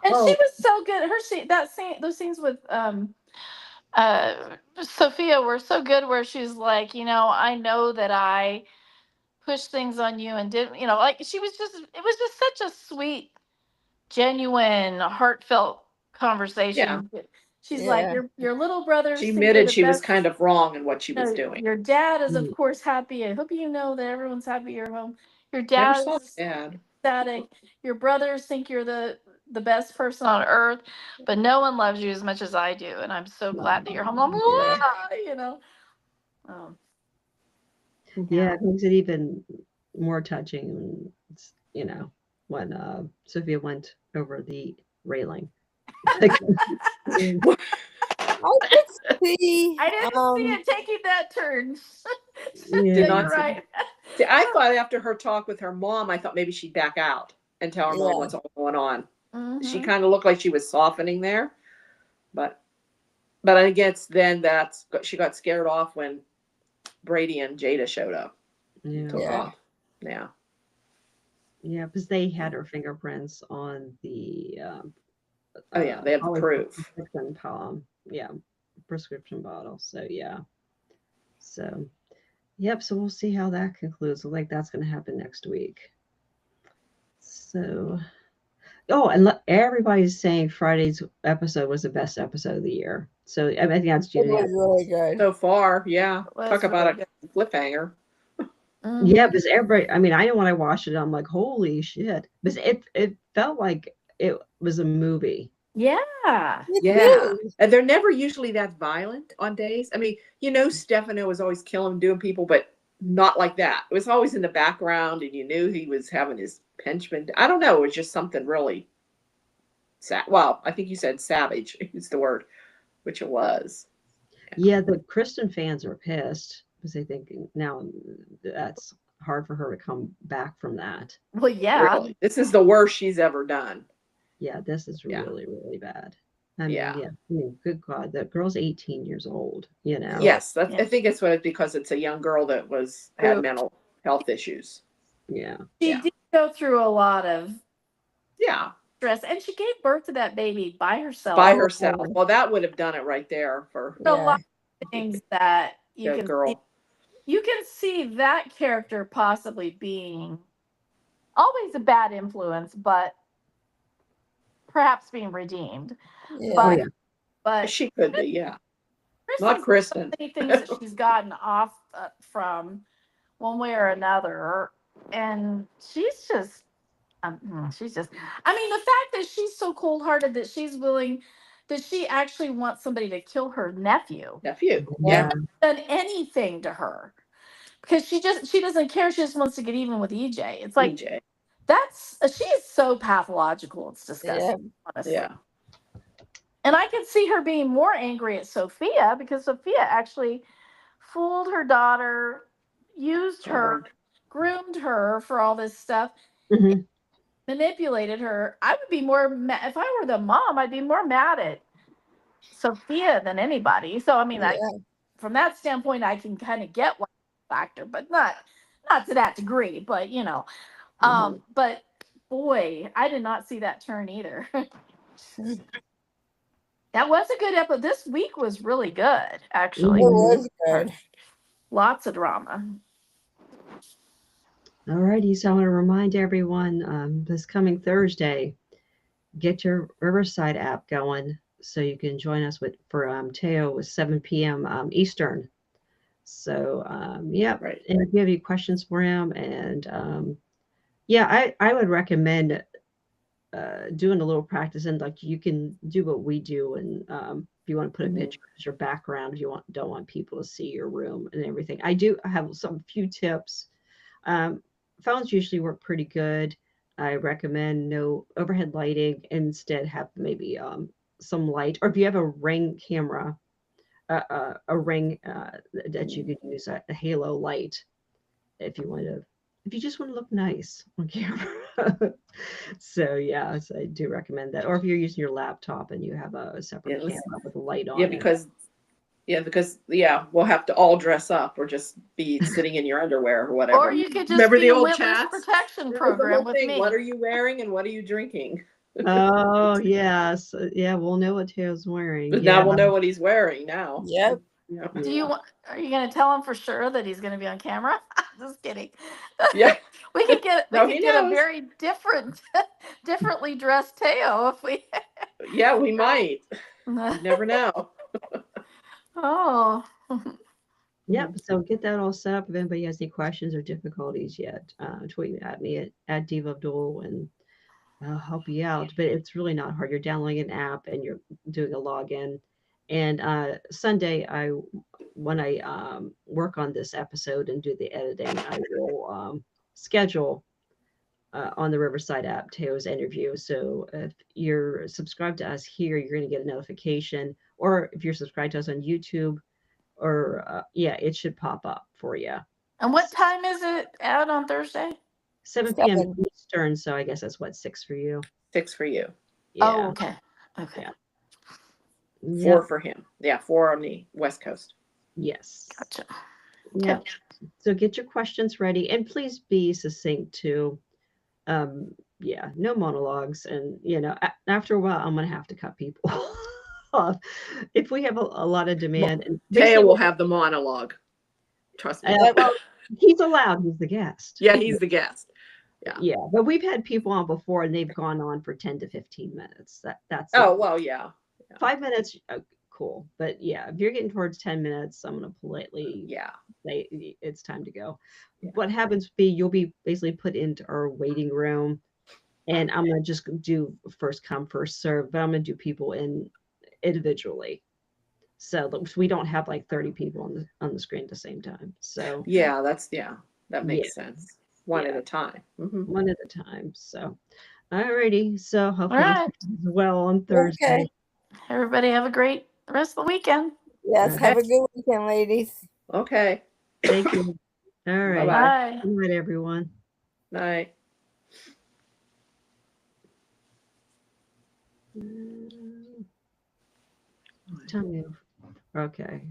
[SPEAKER 4] And
[SPEAKER 1] Oh.
[SPEAKER 4] she was so good. Her scene, those scenes with Sophia were so good. Where she's like, I know that I pushed things on you and did, like she was just. It was just such a sweet, genuine, heartfelt conversation. She's like,
[SPEAKER 2] Yeah.
[SPEAKER 4] your little brothers.
[SPEAKER 3] She
[SPEAKER 4] think you're
[SPEAKER 3] admitted
[SPEAKER 4] the
[SPEAKER 3] she was
[SPEAKER 4] best.
[SPEAKER 3] kind of wrong in what she was
[SPEAKER 4] No,
[SPEAKER 3] doing.
[SPEAKER 4] your dad is, of
[SPEAKER 1] Mm.
[SPEAKER 4] course, happy. I hope you know that everyone's happy you're home. Your
[SPEAKER 3] Never
[SPEAKER 4] dad
[SPEAKER 3] saw
[SPEAKER 4] is
[SPEAKER 3] Dad.
[SPEAKER 4] ecstatic. Your brothers think you're the best person on earth, but no one loves you as much as I do, and I'm so glad that you're home. I'm Um,
[SPEAKER 1] Yeah, it makes it even more touching when when Sophia went over the railing.
[SPEAKER 2] I could see.
[SPEAKER 4] I didn't see it taking that turn.
[SPEAKER 1] Yeah.
[SPEAKER 3] Did not
[SPEAKER 4] You're
[SPEAKER 3] see-
[SPEAKER 4] right.
[SPEAKER 3] See, I thought after her talk with her mom, I thought maybe she'd back out and tell her
[SPEAKER 2] Yeah.
[SPEAKER 3] mom what's all going on. She
[SPEAKER 4] Mhm.
[SPEAKER 3] kind of looked like she was softening there, but I guess then she got scared off when Brady and Jada showed up. Took
[SPEAKER 2] Yeah.
[SPEAKER 3] off. Yeah.
[SPEAKER 1] Yeah, because they had her fingerprints on the
[SPEAKER 3] Oh yeah, they have the
[SPEAKER 1] always
[SPEAKER 3] proof.
[SPEAKER 1] prescription prescription bottle. So yeah. So yep, so we'll see how that concludes. Like that's gonna happen next week. So and everybody's saying Friday's episode was the best episode of the year. So I think that's
[SPEAKER 2] It was
[SPEAKER 1] unanimous.
[SPEAKER 2] really good.
[SPEAKER 3] So far, yeah.
[SPEAKER 4] It was
[SPEAKER 3] Talk about
[SPEAKER 4] really
[SPEAKER 3] a cliffhanger.
[SPEAKER 4] Mhm.
[SPEAKER 1] Yeah, because everybody, I mean, I know when I watched it, I'm like, holy shit. Because it felt like it was a movie.
[SPEAKER 4] Yeah.
[SPEAKER 2] It
[SPEAKER 3] Yeah.
[SPEAKER 2] is.
[SPEAKER 3] And they're never usually that violent on days. I mean, Stefano was always killing, doing people, but not like that. It was always in the background, and you knew he was having his henchman. I don't know. It was just something really well, I think you said savage is the word, which it was.
[SPEAKER 1] Yeah, the Kristen fans are pissed because they think now that's hard for her to come back from that.
[SPEAKER 4] Well, yeah.
[SPEAKER 3] Really. This is the worst she's ever done.
[SPEAKER 1] Yeah, this is
[SPEAKER 3] Yeah.
[SPEAKER 1] really, really bad. I mean,
[SPEAKER 3] Yeah.
[SPEAKER 1] I mean, good God, that girl's 18 years old,
[SPEAKER 3] Yes, I think it's because it's a young girl that had
[SPEAKER 4] Ooh.
[SPEAKER 3] mental health issues.
[SPEAKER 1] Yeah.
[SPEAKER 4] She
[SPEAKER 3] Yeah.
[SPEAKER 4] did go through a lot of
[SPEAKER 3] Yeah,
[SPEAKER 4] stress, and she gave birth to that baby by herself.
[SPEAKER 3] by herself. Well, that would have done it right there for
[SPEAKER 4] A
[SPEAKER 2] Yeah.
[SPEAKER 4] lot of things that you
[SPEAKER 3] the
[SPEAKER 4] can
[SPEAKER 3] girl.
[SPEAKER 4] see. You can see that character possibly being always a bad influence, but perhaps being redeemed.
[SPEAKER 2] Yeah.
[SPEAKER 4] But,
[SPEAKER 1] yeah.
[SPEAKER 4] but
[SPEAKER 3] She could be, yeah.
[SPEAKER 4] Kristen's
[SPEAKER 3] Not
[SPEAKER 4] got
[SPEAKER 3] Kristen.
[SPEAKER 4] So many things that she's gotten off from one way or another. and she's just, she's just. I mean, the fact that she's so cold hearted that she's willing, that she actually wants somebody to kill her nephew,
[SPEAKER 3] Nephew.
[SPEAKER 1] Yeah.
[SPEAKER 3] Yeah.
[SPEAKER 4] done anything to her because she doesn't care. She just wants to get even with EJ. It's like
[SPEAKER 3] EJ.
[SPEAKER 4] she is so pathological. It's disgusting, honestly.
[SPEAKER 3] Yeah.
[SPEAKER 4] And I can see her being more angry at Sophia because Sophia actually fooled her daughter, used her, groomed her for all this stuff,
[SPEAKER 1] Mhm.
[SPEAKER 4] manipulated her. I would be more if I were the mom, I'd be more mad at Sophia than anybody. So I mean, from that standpoint, I can kind of get one factor, but not to that degree. But but boy, I did not see that turn either. That was a good episode. This week was really good, actually.
[SPEAKER 2] It was good.
[SPEAKER 4] Lots of drama.
[SPEAKER 1] Alrighty, so I want to remind everyone this coming Thursday, get your Riverside app going so you can join us for Teo with 7 p.m. Eastern. So yeah,
[SPEAKER 3] Right.
[SPEAKER 1] and if you have any questions for him, and yeah, I would recommend doing a little practice, and like you can do what we do, and if you want to put a picture as your background, if you don't want people to see your room and everything. I do have some few tips. Phones usually work pretty good. I recommend no overhead lighting. Instead, have maybe some light, or if you have a Ring camera, a Ring that you could use a halo light if you just want to look nice on camera. So yeah, so I do recommend that. Or if you're using your laptop and you have a separate camera with a light on it.
[SPEAKER 3] Because we'll have to all dress up or just be sitting in your underwear or whatever.
[SPEAKER 4] Or you could just
[SPEAKER 3] remember
[SPEAKER 4] be
[SPEAKER 3] the
[SPEAKER 4] a
[SPEAKER 3] old
[SPEAKER 4] witness
[SPEAKER 3] chats?
[SPEAKER 4] protection
[SPEAKER 3] That was the
[SPEAKER 4] program
[SPEAKER 3] whole
[SPEAKER 4] with
[SPEAKER 3] thing.
[SPEAKER 4] me.
[SPEAKER 3] What are you wearing and what are you drinking?
[SPEAKER 1] Oh yes, yeah, we'll know what Teo's wearing.
[SPEAKER 3] But
[SPEAKER 1] Yeah.
[SPEAKER 3] now we'll know what he's wearing now.
[SPEAKER 2] Yep.
[SPEAKER 3] Yeah.
[SPEAKER 4] Are you going to tell him for sure that he's going to be on camera? Just kidding.
[SPEAKER 3] Yeah.
[SPEAKER 4] we could get
[SPEAKER 3] No,
[SPEAKER 4] we
[SPEAKER 3] he
[SPEAKER 4] could get a
[SPEAKER 3] knows.
[SPEAKER 4] very differently dressed Teo if we.
[SPEAKER 3] Yeah, we might. You never know.
[SPEAKER 4] Oh.
[SPEAKER 1] Yep. So get that all set up. If anybody has any questions or difficulties yet, tweet at me at Diva Abdul, and I'll help you out. But it's really not hard. You're downloading an app and you're doing a login. And Sunday, when I work on this episode and do the editing, I will schedule on the Riverside app Teo's interview. So if you're subscribed to us here, you're going to get a notification. Or if you're subscribed to us on YouTube, or yeah, it should pop up for you.
[SPEAKER 4] And what time is it out on Thursday?
[SPEAKER 1] 7 p.m. Eastern. So I guess that's what, 6 for you.
[SPEAKER 3] 6 for you.
[SPEAKER 1] Yeah.
[SPEAKER 4] Oh, okay. Okay.
[SPEAKER 1] Yeah.
[SPEAKER 3] 4 for him. Yeah, 4 on the West Coast.
[SPEAKER 1] Yes.
[SPEAKER 4] Gotcha.
[SPEAKER 1] Yeah. So get your questions ready, and please be succinct too. Yeah, no monologues, and after a while, I'm gonna have to cut people off if we have a lot of demand. And
[SPEAKER 3] Teo will have the monologue. Trust me.
[SPEAKER 1] well, he's allowed. He's the guest.
[SPEAKER 3] Yeah, he's the guest.
[SPEAKER 1] Yeah, but we've had people on before, and they've gone on for 10 to 15 minutes. That's
[SPEAKER 3] Oh, well, yeah.
[SPEAKER 1] 5 minutes, cool. But yeah, if you're getting towards 10 minutes, I'm gonna politely say it's time to go.
[SPEAKER 3] Yeah.
[SPEAKER 1] What happens will be you'll be basically put into our waiting room, and I'm gonna just do first come, first serve, but I'm gonna do people in individually. So we don't have like 30 people on the screen at the same time. So
[SPEAKER 3] yeah, that makes sense. One at a time. Mm-hmm.
[SPEAKER 1] One at a time. So alrighty. So hopefully
[SPEAKER 4] right.
[SPEAKER 1] as well on Thursday.
[SPEAKER 2] Okay.
[SPEAKER 4] Everybody have a great rest of the weekend.
[SPEAKER 2] Yes, have a good weekend, ladies.
[SPEAKER 3] Okay.
[SPEAKER 1] Thank you. All right.
[SPEAKER 4] Bye.
[SPEAKER 1] Good night, everyone.
[SPEAKER 3] Night.
[SPEAKER 1] Tell me. Okay.